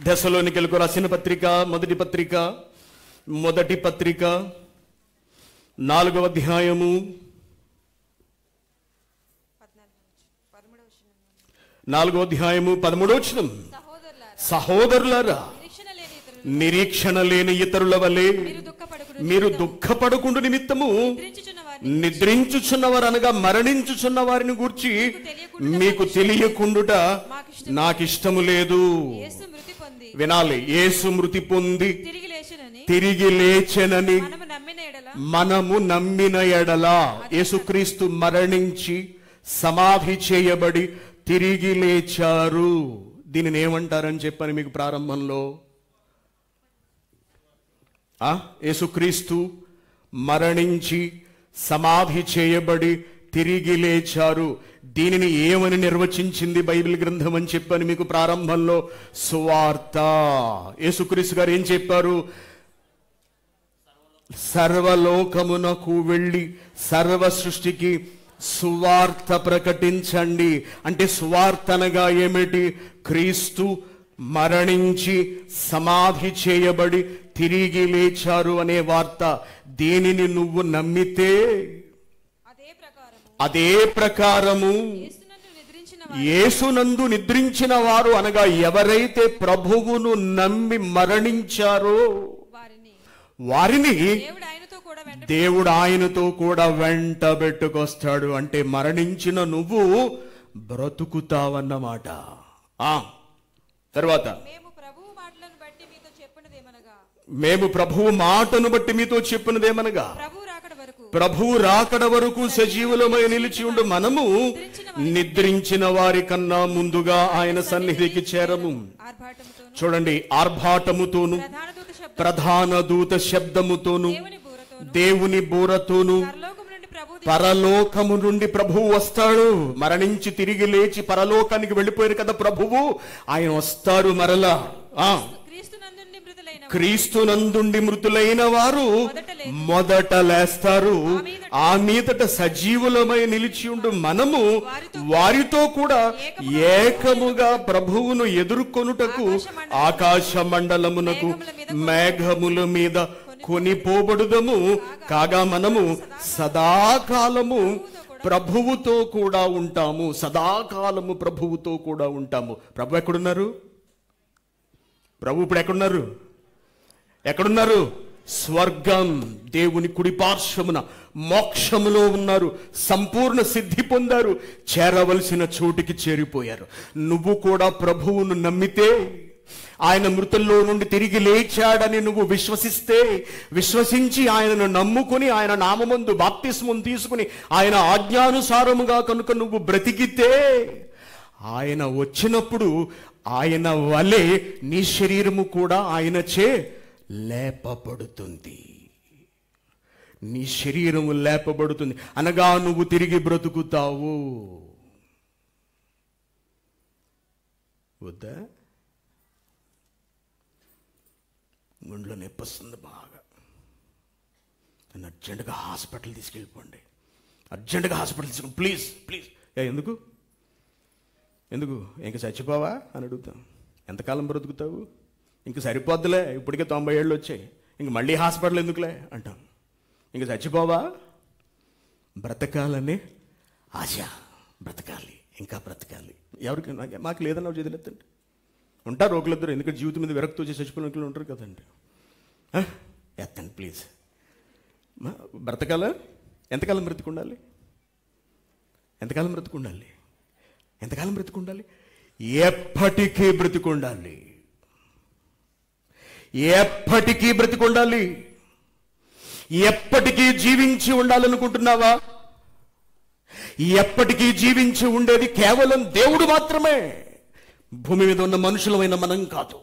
దెస్సలోనికలకు రాసిన పత్రిక మొదటి పత్రిక 4వ అధ్యాయము 13వ వచనం. సహోదరులారా, నిరీక్షణ లేని ఇతరుల వలె మీరు దుఃఖపడకుండా నిమిత్తము నిద్రించుచున్నవారు అనగా మరణించుచున్న వారిని గూర్చి మీకు తెలియకుండుట నాకిష్టము లేదు. వినాలి. యేసు మృతి పొంది తిరిగి లేచెనని మనము నమ్మిన ఎడల, యేసుక్రీస్తు మరణించి సమాధి చేయబడి తిరిగి లేచారు. దీనిని ఏమంటారని చెప్పని మీకు ప్రారంభంలో, యేసుక్రీస్తు మరణించి సమాధి చేయబడి తిరిగి లేచారు. దీనిని ఏమని నిర్వచించింది బైబిల్ గ్రంథం అని చెప్పని మీకు ప్రారంభంలో సువార్త. యేసుక్రీస్తు గారు ఏం చెప్పారు? సర్వలోకమునకు వెళ్ళి సర్వ సృష్టికి సువార్త ప్రకటించండి. అంటే సువార్త అనగా ఏమిటి? క్రీస్తు మరణించి సమాధి చేయబడి తిరిగి లేచారు అనే వార్త. దీనిని నువ్వు నమ్మితే అదే ప్రకారము యేసునందు నిద్రించిన వారు అనగా ఎవరైతే ప్రభువును నమ్మి మరణించారో వారిని దేవుడు ఆయనతో కూడా వెంట పెట్టుకొస్తాడు. అంటే మరణించిన నువ్వు బ్రతుకుతావన్నమాట. తర్వాత మేము ప్రభువు మాటను బట్టి మీతో చెప్పినదేమనగా, ప్రభువు రాకడ వరకు సజీవులమై నిలిచి ఉండు మనము నిద్రించిన వారి కన్నా ముందుగా ఆయన సన్నిధికి చేరము. చూడండి, ఆర్భాటముతోను ప్రధాన దూత శబ్దముతోను దేవుని బూరతోను పరలోకము నుండి ప్రభువు వస్తాడు. మరణించి తిరిగి లేచి క్రీస్తునందుండి మృతులైన వారు మొదట లేస్తారు. ఆ మీదట సజీవులమై నిలిచియుండు మనము వారితో కూడా ఏకముగా ప్రభువును ఎదుర్కొనుటకు ఆకాశ మండలమునకు మేఘముల మీద కొనిపోబడుదము. కాగా మనము సదాకాలము ప్రభువుతో కూడా ఉంటాము. సదాకాలము ప్రభువుతో కూడా ఉంటాము. ప్రభు ఎక్కడున్నారు? ప్రభు ఇప్పుడు ఎక్కడున్నారు? స్వర్గం, దేవుని కుడి పార్శ్వమున మోక్షములో ఉన్నారు. సంపూర్ణ సిద్ధి పొందారు. చేరవలసిన చోటికి చేరిపోయారు. నువ్వు కూడా ప్రభువును నమ్మితే, ఆయన మృతుల్లో నుండి తిరిగి లేచాడని నువ్వు విశ్వసించి ఆయనను నమ్ముకుని ఆయన నామమందు బాప్తిస్మం తీసుకుని ఆయన ఆజ్ఞానుసారముగా కనుక నువ్వు బ్రతికితే, ఆయన వచ్చినప్పుడు ఆయన వలె నీ శరీరము కూడా ఆయనచే లేపబడుతుంది. నీ శరీరము లేపబడుతుంది అనగా నువ్వు తిరిగి బ్రతుకుతావు. వద్దా? గుండెలో నొప్పి వస్తుంది బాగా. నన్ను అర్జెంటుగా హాస్పిటల్ తీసుకెళ్ళిపోండి, అర్జెంటుగా హాస్పిటల్ తీసుకెళ్ళి ప్లీజ్ ప్లీజ్. ఎందుకు ఇంక చచ్చిపోవా అని అడుగుతాం. ఎంతకాలం బ్రతుకుతావు? ఇంక సరిపోద్దులే, ఇప్పటికే 90 ఏళ్ళు వచ్చాయి, ఇంక మళ్ళీ హాస్పిటల్ ఎందుకులే అంటాం. ఇంక చచ్చిపోవా? బ్రతకాలని ఆశ, బ్రతకాలి, ఇంకా బ్రతకాలి. ఎవరికి? మాకు లేదన్న చేతులెత్తండి. ఉంటారు ఒకరిద్దరు, ఎందుకంటే జీవితం మీద విరక్తి వచ్చి చచ్చిపోయిన ఒకరు ఉంటారు కదండి. ఎత్తండి ప్లీజ్. బ్రతకాల? ఎంతకాలం బ్రతుకుండాలి? ఎంతకాలం బ్రతుకుండాలి? ఎంతకాలం బ్రతుకుండాలి? ఎప్పటికీ బ్రతుకుండాలి. ఎప్పటికీ బ్రతికుండాలి. ఎప్పటికీ జీవించి ఉండాలనుకుంటున్నావా? ఎప్పటికీ జీవించి ఉండేది కేవలం దేవుడు మాత్రమే. భూమి మీద ఉన్న మనుషులమైన మనం కాదు.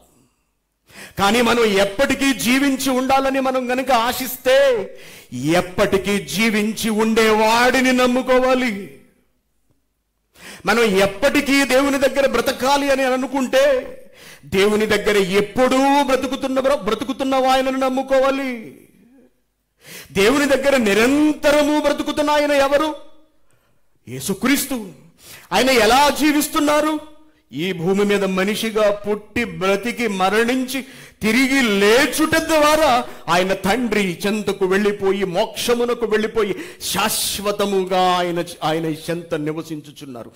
కానీ మనం ఎప్పటికీ జీవించి ఉండాలని మనం గనుక ఆశిస్తే, ఎప్పటికీ జీవించి ఉండేవాడిని నమ్ముకోవాలి. మనం ఎప్పటికీ దేవుని దగ్గర బ్రతకాలి అని అనుకుంటే, దేవుని దగ్గర ఎప్పుడూ బ్రతుకుతున్న ఆయనను నమ్ముకోవాలి. దేవుని దగ్గర నిరంతరము బ్రతుకుతున్న ఆయన ఎవరు? యేసుక్రీస్తు. ఆయన ఎలా జీవిస్తున్నారు? ఈ భూమి మీద మనిషిగా పుట్టి బ్రతికి మరణించి తిరిగి లేచుట ద్వారా ఆయన తండ్రి చెంతకు వెళ్ళిపోయి, మోక్షమునకు వెళ్ళిపోయి శాశ్వతముగా ఆయన చెంత నివసించుచున్నారు.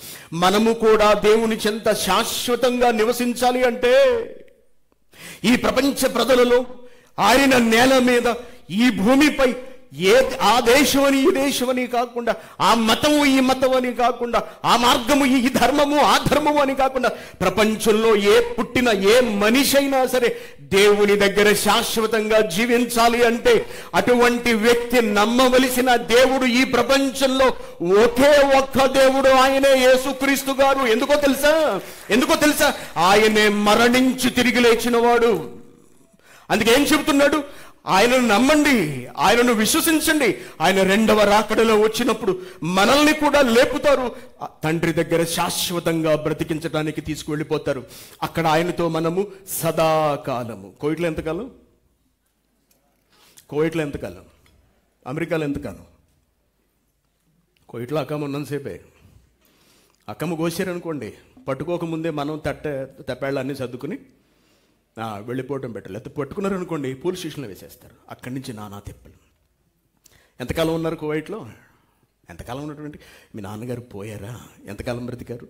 మనము కూడా దేవుని చెంత శాశ్వతంగా నివసించాలి అంటే, ఈ ప్రపంచ ప్రజలలో, ఆయన నేల మీద, ఈ భూమిపై ఆ దేశమని ఈ దేశమని కాకుండా, ఆ మతము ఈ మతం అని కాకుండా, ఆ మార్గము ఈ ధర్మము ఆ ధర్మము అని కాకుండా, ప్రపంచంలో పుట్టిన ఏ మనిషి అయినా సరే దేవుని దగ్గర శాశ్వతంగా జీవించాలి అంటే, అటువంటి వ్యక్తి నమ్మవలసిన దేవుడు ఈ ప్రపంచంలో ఒకే ఒక్క దేవుడు, ఆయనే యేసుక్రీస్తు గారు. ఎందుకో తెలుసా? ఆయనే మరణించి తిరిగి లేచిన వాడు. అందుకే ఏం చెబుతున్నాడు? ఆయనను నమ్మండి, ఆయనను విశ్వసించండి. ఆయన రెండవ రాకడలో వచ్చినప్పుడు మనల్ని కూడా లేపుతారు, తండ్రి దగ్గర శాశ్వతంగా బ్రతికించడానికి తీసుకువెళ్ళిపోతారు. అక్కడ ఆయనతో మనము సదాకాలము. కోవిడ్లో ఎంతకాలం? అమెరికాలో ఎంతకాలం? కోవిడ్లో అక్కమ్మ ఉన్నంతసేపే. అక్కమ్మ కోసారనుకోండి, పట్టుకోకముందే మనం తప్పేళ్ళన్నీ సర్దుకుని వెళ్ళిపోవటం బెటర్. లేకపోతే పట్టుకున్నారు అనుకోండి, పోలీస్ స్టేషన్లో వేసేస్తారు. అక్కడి నుంచి నానా తెప్పలు. ఎంతకాలం ఉన్నారు కువైట్లో? ఎంతకాలం ఉన్నటువంటి? మీ నాన్నగారు పోయారా? ఎంతకాలం బ్రతికారు?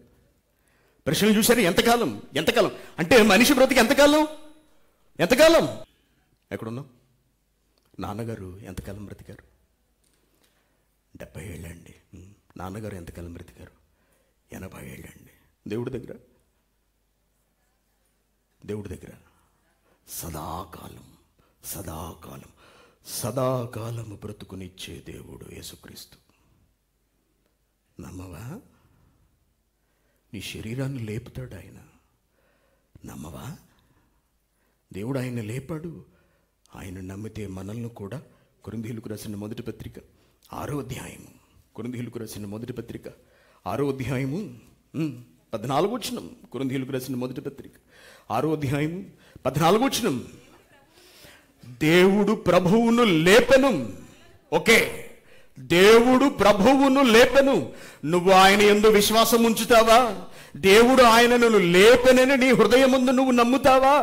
ప్రశ్నలు చూశారు. ఎంతకాలం అంటే మనిషి బ్రతికి ఎంతకాలం? ఎక్కడున్నాం? నాన్నగారు ఎంతకాలం బ్రతికారు? 70 ఏళ్ళండి. నాన్నగారు ఎంతకాలం బ్రతికారు? 80 ఏళ్ళండి. దేవుడి దగ్గర సదాకాలము బ్రతుకునిచ్చే దేవుడు యేసుక్రీస్తు. నమ్మవా? నీ శరీరాన్ని లేపుతాడు ఆయన. నమ్మవా? దేవుడు ఆయన లేపాడు. ఆయన నమ్మితే మనల్ని కూడా, కొరింథీయులకు రాసిన మొదటి పత్రిక 6వ అధ్యాయము, 6వ అధ్యాయము 14వ వచనం. కొరింథీయులకు రాసిన మొదటి పత్రిక 6వ అధ్యాయము 14వ వచనం. దేవుడు ప్రభువును లేపెను. ఓకే, దేవుడు ప్రభువును లేపెను. నువ్వు ఆయన యందు విశ్వాసం ఉంచుతావా? దేవుడు ఆయనను లేపెనని నీ హృదయముందు నువ్వు నమ్ముతావా?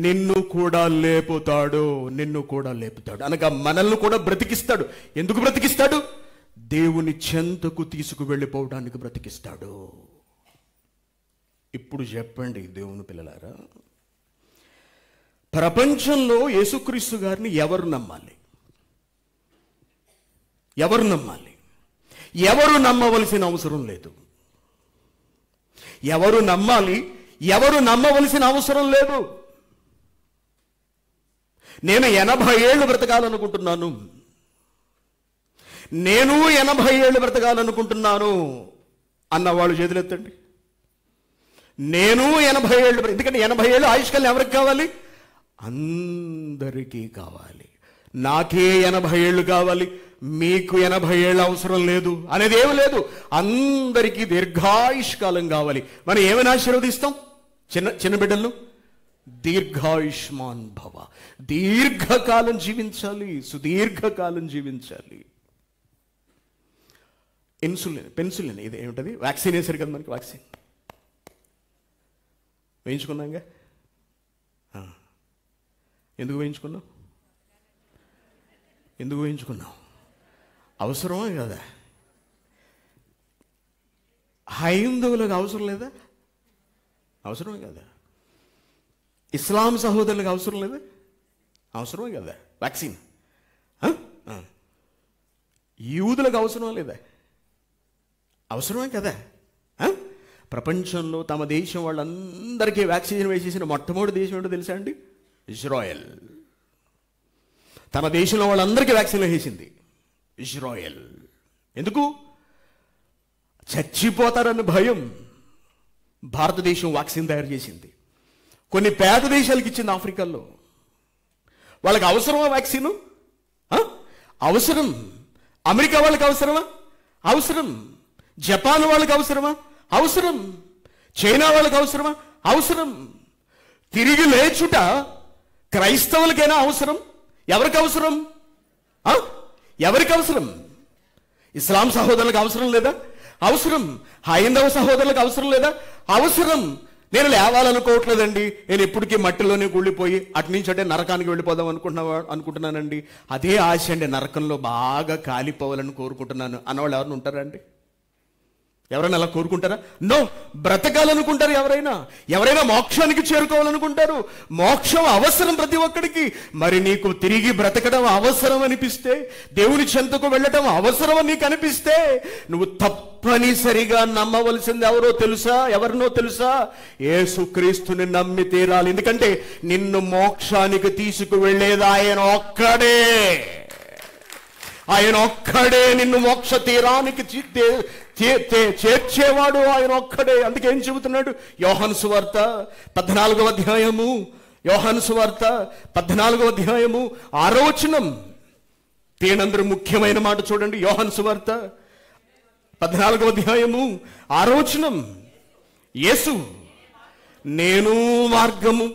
నిన్ను కూడా లేపుతాడు, నిన్ను కూడా లేపుతాడు. అనగా మనల్ని కూడా బ్రతికిస్తాడు. ఎందుకు బ్రతికిస్తాడు? దేవుని చెంతకు తీసుకువెళ్ళిపోవడానికి బ్రతికిస్తాడు. ఇప్పుడు చెప్పండి దేవుని పిల్లలారా, ప్రపంచంలో యేసుక్రీస్తు గారిని ఎవరు నమ్మాలి? ఎవరు నమ్మాలి? ఎవరు నమ్మవలసిన అవసరం లేదు. ఎవరు నమ్మాలి? ఎవరు నమ్మవలసిన అవసరం లేదు. నేను 80 ఏళ్ళు బ్రతకాలనుకుంటున్నాను, నేను 80 ఏళ్ళు బ్రతకాలనుకుంటున్నాను అన్నవాళ్ళు చేతులెత్తండి. నేను 80 ఏళ్ళు, ఎందుకంటే 80 ఏళ్ళు ఆయుష్కాలం ఎవరికి కావాలి? అందరికీ కావాలి. నాకే 80 ఏళ్ళు కావాలి, మీకు 80 ఏళ్ళు అవసరం లేదు అనేది ఏమి లేదు. అందరికీ దీర్ఘాయుష్కాలం కావాలి. మనం ఏమైనా ఆశీర్వదిస్తాం చిన్న బిడ్డలను? దీర్ఘాయుష్మాన్ భవ, దీర్ఘకాలం జీవించాలి, సుదీర్ఘకాలం జీవించాలి. పెన్సిలిన్ ఇది ఏమిటది? వ్యాక్సిన్ వేసారు కదా మనకి, వ్యాక్సిన్ వేయించుకున్నాంగా. ఎందుకు వేయించుకున్నాం? ఎందుకు వేయించుకున్నాం? అవసరమే కదా. హైందవులకు అవసరం లేదా? అవసరమే కదా. ఇస్లాం సహోదరులకు అవసరం లేదా? అవసరమే కదా వ్యాక్సిన్. యూదులకు అవసరం లేదా? అవసరమే కదా. ప్రపంచంలో తమ దేశం వాళ్ళందరికీ వ్యాక్సిన్ వేసేసిన మొట్టమొదటి దేశం ఏంటో తెలుసా అండి? ఇజ్రాయెల్. తన దేశంలో వాళ్ళందరికీ వ్యాక్సిన్ వేసేసింది ఇజ్రాయెల్. ఎందుకు? చచ్చిపోతారన్న భయం. భారతదేశం వ్యాక్సిన్ తయారు చేసింది, కొన్ని పేద దేశాలకు ఇచ్చింది ఆఫ్రికాలో. వాళ్ళకి అవసరమా వ్యాక్సిన్? అవసరం. అమెరికా వాళ్ళకి అవసరమా? అవసరం. జపాన్ వాళ్ళకి అవసరమా? అవసరం. చైనా వాళ్ళకి అవసరమా? అవసరం. తిరిగి లేచుట క్రైస్తవులకైనా అవసరం. ఎవరికి అవసరం? ఎవరికి అవసరం? ఇస్లాం సహోదరులకు అవసరం లేదా? అవసరం. హైందవ సహోదరులకు అవసరం లేదా? అవసరం. నేను లేవాలనుకోవట్లేదండి, నేను ఎప్పటికీ మట్టిలోనే కూలిపోయి అటు నుంచి అంటే నరకానికి వెళ్ళిపోదాం అనుకుంటున్నానండి. అదే ఆశ అండి, నరకంలో బాగా కాలిపోవాలని కోరుకుంటున్నాను అన్నవాళ్ళు ఎవరైనా ఉంటారా అండి? ఎవరైనా అలా కోరుకుంటారా? నో. బ్రతకాలనుకుంటారు ఎవరైనా మోక్షానికి చేరుకోవాలనుకుంటారు. మోక్షం అవసరం ప్రతి ఒక్కడికి. మరి నీకు తిరిగి బ్రతకడం అవసరం అనిపిస్తే, దేవుని చెంతకు వెళ్ళటం అవసరం అని నీకు అనిపిస్తే, నువ్వు తప్పనిసరిగా నమ్మవలసింది ఎవరినో తెలుసా? యేసుక్రీస్తుని నమ్మి తీరాలి. ఎందుకంటే నిన్ను మోక్షానికి తీసుకువెళ్ళేది ఆయన ఒక్కడే. ఆయన ఒక్కడే నిన్ను మోక్ష తీరానికి చేర్చేవాడు ఆయన ఒక్కడే. అందుకే ఏం చెబుతున్నాడు? యోహాను సువార్త 14వ అధ్యాయము, యోహాను సువార్త 14వ అధ్యాయము 6వ వచనం. తేనందరూ ముఖ్యమైన మాట చూడండి. యోహాను సువార్త 14వ అధ్యాయము 6వ వచనం. యేసు నేను మార్గము,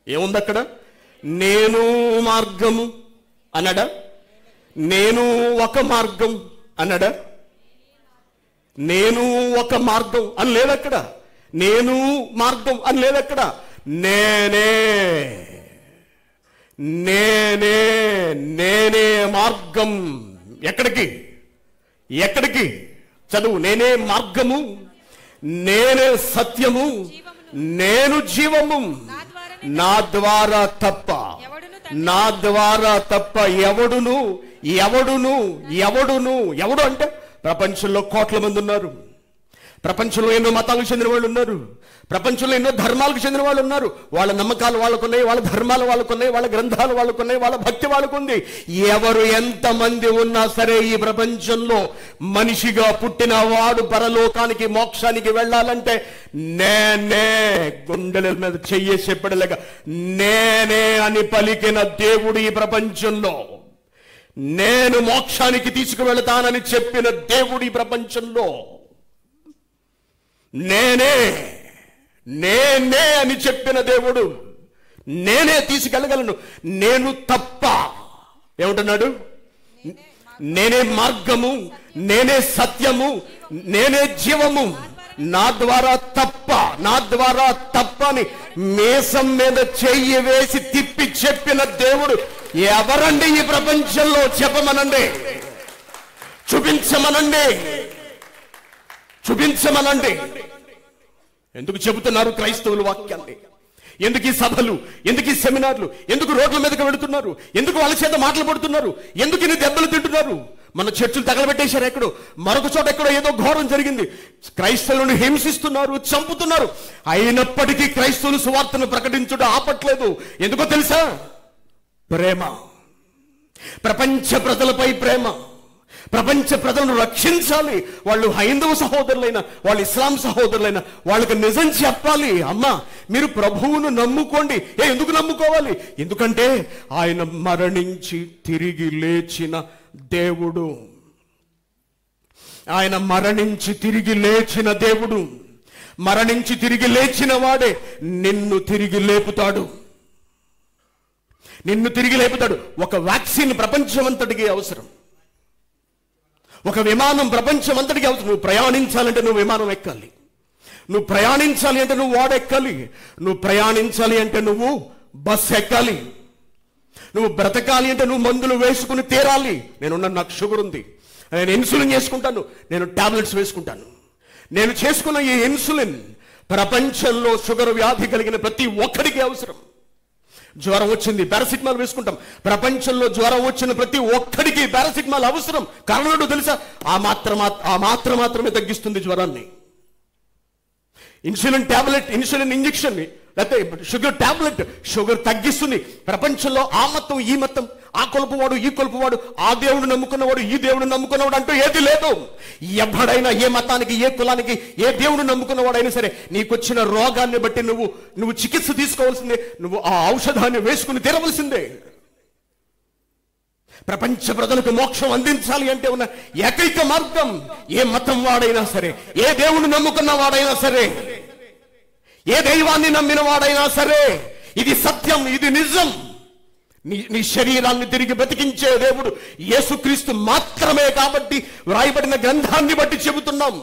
ఏముంది అక్కడ? నేను మార్గము అన్నాడా? నేను ఒక మార్గం అన్నాడా? నేను ఒక మార్గం అని లేదక్కడ. నేను మార్గం అని లేదక్కడ. నేనే నేనే నేనే మార్గం. ఎక్కడికి? చదువు. నేనే మార్గము, నేనే సత్యము, నేను జీవము. నా ద్వారా తప్ప ఎవడు అంటే ప్రపంచంలో కోట్ల మంది ఉన్నారు. ప్రపంచంలో ఎన్నో మతాలకు చెందిన వాళ్ళు ఉన్నారు. ప్రపంచంలో ఎన్నో ధర్మాలకు చెందిన వాళ్ళు ఉన్నారు. వాళ్ళ నమ్మకాలు వాళ్ళకున్నాయి, వాళ్ళ ధర్మాలు వాళ్ళకున్నాయి, వాళ్ళ గ్రంథాలు వాళ్ళకున్నాయి, వాళ్ళ భక్తి వాళ్ళకుంది. ఎవరు ఎంతమంది ఉన్నా సరే ఈ ప్రపంచంలో మనిషిగా పుట్టిన వాడు పరలోకానికి మోక్షానికి వెళ్ళాలంటే నేనే, గుండెల మీద చెయ్యేసి ఎప్పటిలాగా నేనే అని పలికిన దేవుడు ఈ ప్రపంచంలో, నేను మోక్షానికి తీసుకువెళతానని చెప్పిన దేవుడు ఈ ప్రపంచంలో, నేనే అని చెప్పిన దేవుడు, నేనే తీసుకెళ్ళగలను, నేను తప్ప. ఏమంటున్నాడు? నేనే మార్గము, నేనే సత్యము, నేనే జీవము, నా ద్వారా తప్ప అని మీసం మీద చెయ్యి వేసి తిప్పి చెప్పిన దేవుడు ఎవరండి ఈ ప్రపంచంలో? చెప్పమనండి, చూపించమనండి. ఎందుకు చెబుతున్నారు క్రైస్తవులు వాక్యాన్ని? ఎందుకు ఈ సభలు, ఎందుకు ఈ సెమినార్లు, ఎందుకు రోడ్ల మీదకి వెళుతున్నారు? ఎందుకు వాళ్ళ చేత మాటలు పడుతున్నారు? ఎందుకు ఇన్ని దెబ్బలు తింటున్నారు? మన చర్చలు తగలబెట్టేశారు. ఎక్కడో మరొక చోట ఎక్కడో ఏదో ఘోరం జరిగింది. క్రైస్తవులను హింసిస్తున్నారు, చంపుతున్నారు. అయినప్పటికీ క్రైస్తవులు సువార్తను ప్రకటించుట ఆపట్లేదు. ఎందుకో తెలుసా? ప్రేమ, ప్రపంచ ప్రజలపై ప్రేమ. ప్రపంచ ప్రజలను రక్షించాలి. వాళ్ళు హైందవ సహోదరులైన, వాళ్ళు ఇస్లాం సహోదరులైన వాళ్ళకి నిజం చెప్పాలి. అమ్మా, మీరు ప్రభువును నమ్ముకోండి. ఎందుకు నమ్ముకోవాలి? ఎందుకంటే ఆయన మరణించి తిరిగి లేచిన దేవుడు. ఆయన మరణించి తిరిగి లేచిన దేవుడు. మరణించి తిరిగి లేచిన వాడే నిన్ను తిరిగి లేపుతాడు. ఒక వ్యాక్సిన్ ప్రపంచమంతటికి అవసరం. ఒక విమానం ప్రపంచమంతటికి అవసరం. నువ్వు ప్రయాణించాలంటే నువ్వు విమానం ఎక్కాలి. నువ్వు ప్రయాణించాలి అంటే నువ్వు వాడెక్కాలి. నువ్వు ప్రయాణించాలి అంటే నువ్వు బస్సు ఎక్కాలి. నువ్వు బ్రతకాలి అంటే నువ్వు మందులు వేసుకుని తీరాలి. నాకు షుగర్ ఉంది, నేను ఇన్సులిన్ చేసుకుంటాను, నేను టాబ్లెట్స్ వేసుకుంటాను. నేను చేసుకున్న ఈ ఇన్సులిన్ ప్రపంచంలో షుగర్ వ్యాధి కలిగిన ప్రతి ఒక్కడికి అవసరం. జ్వరం వచ్చింది, పారాసిటమాల్ వేసుకుంటాం. ప్రపంచంలో జ్వరం వచ్చిన ప్రతి ఒక్కడికి పారాసిటమాల్ అవసరం. కారణం ఏంటో తెలుసా? ఆ మాత్రం మాత్రమే తగ్గిస్తుంది జ్వరాన్ని. ఇన్సులిన్ టాబ్లెట్, ఇన్సులిన్ ఇంజెక్షన్, లేకపోతే షుగర్ టాబ్లెట్ షుగర్ తగ్గిస్తుంది. ప్రపంచంలో ఆ మతం ఈ మతం, ఆ కొలుపువాడు ఈ కొలుపువాడు, ఆ దేవుడు నమ్ముకున్నవాడు ఈ దేవుడు నమ్ముకున్నవాడు అంటూ ఏది లేదు. ఎవడైనా ఏ మతానికి, ఏ కులానికి, ఏ దేవుడు నమ్ముకున్నవాడైనా సరే నీకొచ్చిన రోగాన్ని బట్టి నువ్వు చికిత్స తీసుకోవాల్సిందే. నువ్వు ఆ ఔషధాన్ని వేసుకుని తీరవలసిందే. ప్రపంచ ప్రజలకు మోక్షం అందించాలి అంటే ఉన్న ఏకైక మార్గం, ఏ మతం వాడైనా సరే, ఏ దేవుడు నమ్ముకున్న వాడైనా సరే, ఏ దైవాన్ని నమ్మిన వాడైనా సరే, ఇది సత్యం, ఇది నిజం. నీ శరీరాన్ని తిరిగి బ్రతికించే దేవుడు యేసుక్రీస్తు మాత్రమే. కాబట్టి వ్రాయబడిన గ్రంథాన్ని బట్టి చెబుతున్నాం.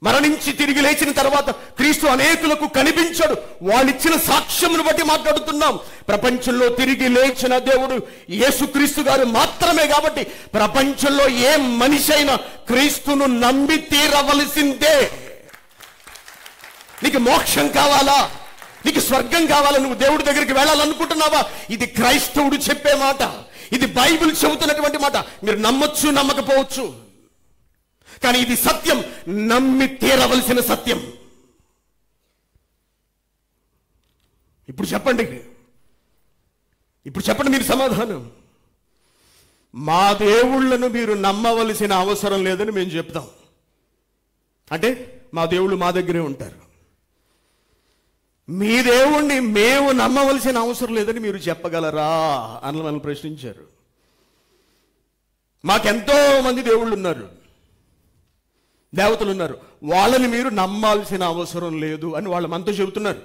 మరణించి తిరిగి లేచిన తర్వాత క్రీస్తు అనేకులకు కనిపించాడు. వాళ్ళిచ్చిన సాక్ష్యమును బట్టి మాట్లాడుతున్నాం. ప్రపంచంలో తిరిగి లేచిన దేవుడు యేసుక్రీస్తు గారు మాత్రమే. కాబట్టి ప్రపంచంలో ఏ మనిషి అయినా క్రీస్తును నమ్మి తీరవలసిందే. నీకు మోక్షం కావాలా? నీకు స్వర్గం కావాలా? నువ్వు దేవుడి దగ్గరికి వెళ్ళాలనుకుంటున్నావా? ఇది క్రైస్తవుడు చెప్పే మాట, ఇది బైబిల్ చెబుతున్నటువంటి మాట. మీరు నమ్మొచ్చు, నమ్మకపోవచ్చు, కానీ ఇది సత్యం, నమ్మి తీరవలసిన సత్యం. ఇప్పుడు చెప్పండి మీరు సమాధానం. మా దేవుళ్ళను మీరు నమ్మవలసిన అవసరం లేదని మేము చెప్తాం. అంటే మా దేవుళ్ళు మా దగ్గరే ఉంటారు. మీ దేవుణ్ణి మేము నమ్మవలసిన అవసరం లేదని మీరు చెప్పగలరా అని మనం ప్రశ్నించారు. మాకెంతో మంది దేవుళ్ళు ఉన్నారు, దేవతలు ఉన్నారు, వాళ్ళని మీరు నమ్మాల్సిన అవసరం లేదు అని వాళ్ళు మనతో చెబుతున్నారు.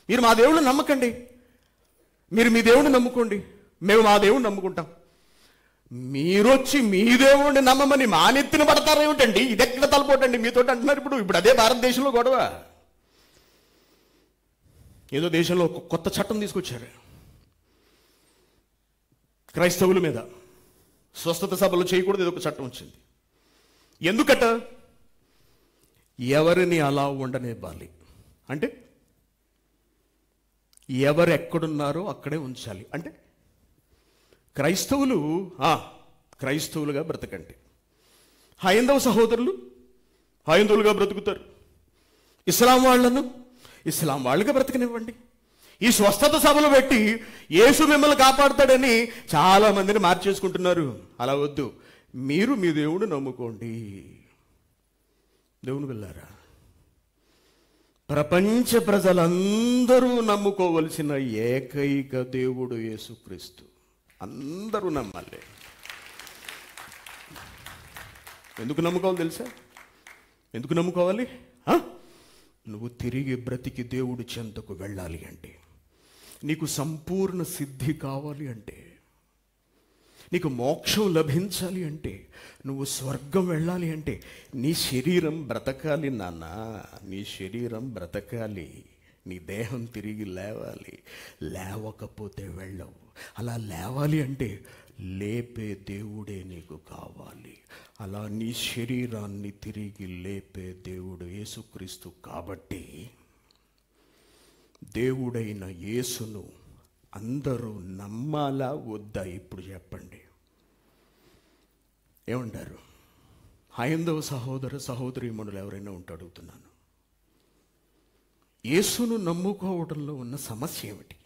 మీరు మా దేవుళ్ళు నమ్మకండి, మీరు మీ దేవుడిని నమ్ముకోండి, మేము మా దేవుడిని నమ్ముకుంటాం. మీరొచ్చి మీ దేవుడిని నమ్మమని మా నెత్తిన పడతారేమిటండి? ఇది ఎక్కడ తలపోటండి మీతో అంటున్నారు. ఇప్పుడు అదే భారతదేశంలో గొడవ. ఏదో దేశంలో కొత్త చట్టం తీసుకొచ్చారు క్రైస్తవుల మీద. స్వస్థత సభలు చేయకూడదు, ఏదో ఒక చట్టం వచ్చింది. ఎందుకట? ఎవరిని అలా ఉండనివ్వాలి అంటే ఎవరు ఎక్కడున్నారో అక్కడే ఉంచాలి. అంటే క్రైస్తవులుగా బ్రతకండి, హైందవ సహోదరులు హైందవులుగా బ్రతుకుతారు, ఇస్లాం వాళ్ళను ఇస్లాం వాళ్ళుగా బ్రతకనివ్వండి. ఈ స్వస్థత సభలు పెట్టి యేసు మిమ్మల్ని కాపాడుతాడని చాలా మందిని మార్చేసుకుంటున్నారు. అలా వద్దు, మీరు మీ దేవుడు నమ్ముకోండి. దేవుని వెళ్ళారా? ప్రపంచ ప్రజలందరూ నమ్ముకోవలసిన ఏకైక దేవుడు యేసుక్రీస్తు. అందరూ నమ్మాలి. ఎందుకు నమ్ముకోవాలి తెలుసా? ఎందుకు నమ్ముకోవాలి? నువ్వు తిరిగి బ్రతికి దేవుడి చెంతకు వెళ్ళాలి అంటే, నీకు సంపూర్ణ సిద్ధి కావాలి అంటే, నీకు మోక్షం లభించాలి అంటే, నువ్వు స్వర్గం వెళ్ళాలి అంటే నీ శరీరం బ్రతకాలి నాన్న. నీ శరీరం బ్రతకాలి, నీ దేహం తిరిగి లేవాలి. లేవకపోతే వెళ్ళవు. అలా లేవాలి అంటే లేపే దేవుడే నీకు కావాలి. అలా నీ శరీరాన్ని తిరిగి లేపే దేవుడు యేసుక్రీస్తు. కాబట్టి దేవుడైన యేసును అందరూ నమ్మాలా వద్దా? ఇప్పుడు చెప్పండి, ఏమంటారు? హైందవ సహోదర సహోదరీమణులు ఎవరైనా ఉంటే అడుగుతున్నాను, యేసును నమ్ముకోవడంలో ఉన్న సమస్య ఏమిటి?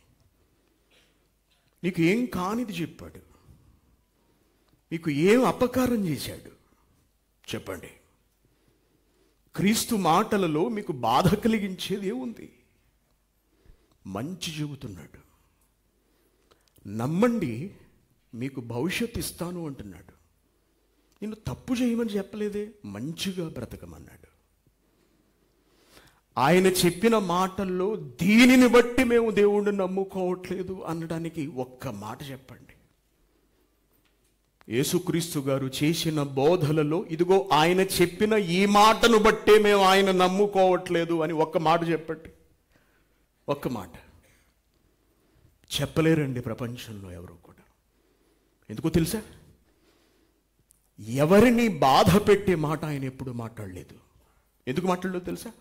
నీకు ఏం కానిది చెప్పాడు? నీకు ఏం అపకారం చేశాడు చెప్పండి. క్రీస్తు మాటలలో మీకు బాధ కలిగించేది ఏముంది? మంచి చెబుతున్నాడు. నమ్మండి, మీకు భవిష్యత్తు ఇస్తాను అంటున్నాడు. నేను తప్పు చేయమని చెప్పలేదే, మంచిగా బ్రతకమన్నాడు. ఆయన చెప్పిన మాటల్లో దీనిని బట్టి మేము దేవుణ్ణి నమ్ముకోవట్లేదు అనడానికి ఒక్క మాట చెప్పండి. యేసుక్రీస్తు గారు చేసిన బోధలలో ఇదిగో ఆయన చెప్పిన ఈ మాటను బట్టే మేము ఆయన నమ్ముకోవట్లేదు అని ఒక్క మాట చెప్పండి. ఒక్క మాట చెప్పలేరండి ప్రపంచంలో ఎవరు కూడా. ఎందుకో తెలుసా? ఎవరిని బాధ పెట్టే మాట ఆయన ఎప్పుడు మాట్లాడలేదు. ఎందుకు మాట్లాడలేదు తెలుసా?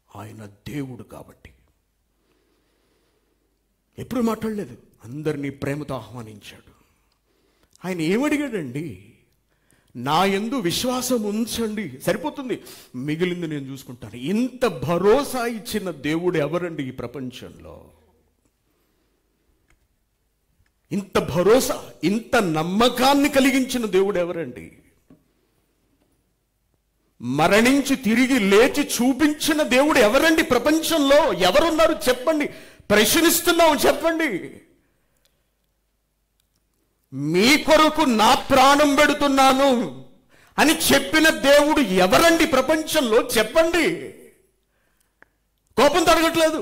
ఆయన దేవుడు కాబట్టి. ఎప్పుడు మాట్లాడలేదు. అందరినీ ప్రేమతో ఆహ్వానించాడు. ఆయన ఏమడిగాడండి? నా యందు విశ్వాసం ఉంచండి, సరిపోతుంది, మిగిలింది నేను చూసుకుంటాను. ఇంత భరోసా ఇచ్చిన దేవుడు ఎవరండి ఈ ప్రపంచంలో? ఇంత భరోసా, ఇంత నమ్మకాన్ని కలిగించిన దేవుడు ఎవరండి? మరణించి తిరిగి లేచి చూపించిన దేవుడు ఎవరండి ప్రపంచంలో? ఎవరున్నారు చెప్పండి. ప్రశ్నిస్తున్నాం, చెప్పండి. మీ కొరకు నా ప్రాణం పెడుతున్నాను అని చెప్పిన దేవుడు ఎవరండి ప్రపంచంలో? చెప్పండి. కోపం తరగట్లేదు.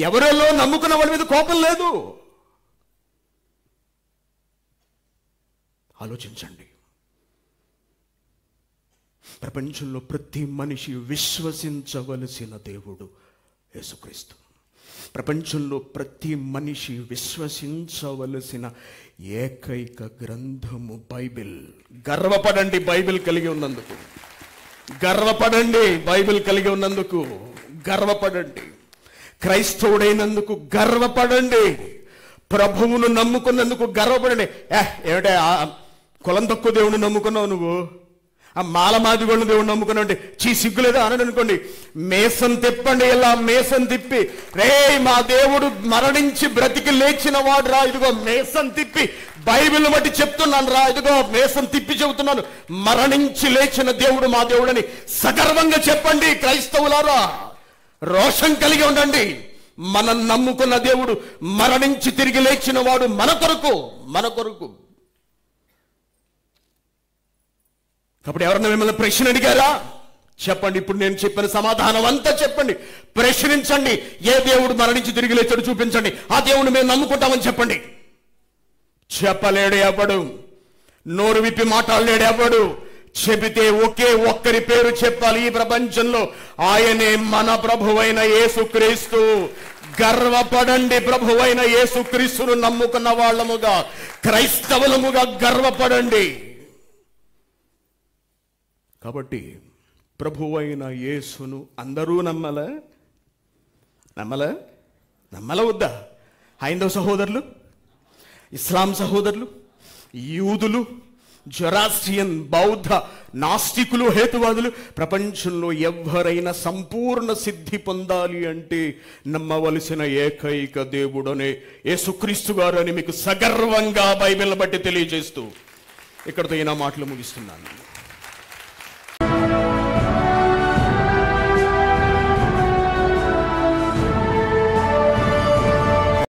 ఎవరిలో నమ్ముకున్న వాళ్ళ మీద కోపం లేదు. ఆలోచించండి. ప్రపంచంలో ప్రతి మనిషి విశ్వసించవలసిన దేవుడు యేసుక్రీస్తు. ప్రపంచంలో ప్రతి మనిషి విశ్వసించవలసిన ఏకైక గ్రంథము బైబిల్. గర్వపడండి బైబిల్ కలిగి ఉన్నందుకు. గర్వపడండి బైబిల్ కలిగి ఉన్నందుకు. గర్వపడండి. క్రైస్తవుడైనందుకు గర్వపడండి. ప్రభువును నమ్ముకున్నందుకు గర్వపడండి. ఏమిటే కులం తక్కువ దేవుని నమ్ముకున్నావు నువ్వు? ఆ మాలమాదిగోళ్ళ దేవుడు నమ్ముకున్నావు అంటే సిగ్గులేదా అని అనుకోండి. మేసం తిప్పండి. ఇలా మేసం తిప్పి, రే మా దేవుడు మరణించి బ్రతికి లేచిన వాడు రా, ఇదిగో మేసం తిప్పి బైబిల్ బట్టి చెప్తున్నాను రా, ఇదిగో మేసం తిప్పి చెబుతున్నాను, మరణించి లేచిన దేవుడు మా దేవుడని సగర్వంగా చెప్పండి. క్రైస్తవులారా, రోషం కలిగి ఉండండి. మనం నమ్ముకున్న దేవుడు మరణించి తిరిగి లేచిన వాడు మన కొరకు. కాబట్టి ఎవరన్నా మిమ్మల్ని ప్రశ్న అడిగారా? చెప్పండి. ఇప్పుడు నేను చెప్పిన సమాధానం అంతా చెప్పండి. ప్రశ్నించండి. ఏ దేవుడు మరణించి తిరిగి లేచాడు చూపించండి. ఆ దేవుడిని మేము నమ్ముకుంటామని చెప్పండి. చెప్పలేడు ఎవడు. నోరు విప్పి మాట్లాడలేడు ఎవడు. చెబితే ఒకే ఒక్కరి పేరు చెప్పాలి ఈ ప్రపంచంలో. ఆయనే మన ప్రభువైన యేసుక్రీస్తు. గర్వపడండి. ప్రభువైన యేసుక్రీస్తును నమ్ముకున్న వాళ్ళముగా, క్రైస్తవులముగా గర్వపడండి. కాబట్టి ప్రభువైన యేసును అందరూ నమ్మలా వద్దా? హైందవ సహోదరులు, ఇస్లాం సహోదరులు, యూదులు, జొరాస్ట్రియన్, బౌద్ధ, నాస్తికులు, హేతువాదులు, ప్రపంచంలో ఎవరైనా సంపూర్ణ సిద్ధి పొందాలి అంటే నమ్మవలసిన ఏకైక దేవుడనే యేసుక్రీస్తు గారు అని మీకు సగర్వంగా బైబిల్ బట్టి తెలియజేస్తూ ఇక్కడితో నా మాటలు ముగిస్తున్నాను.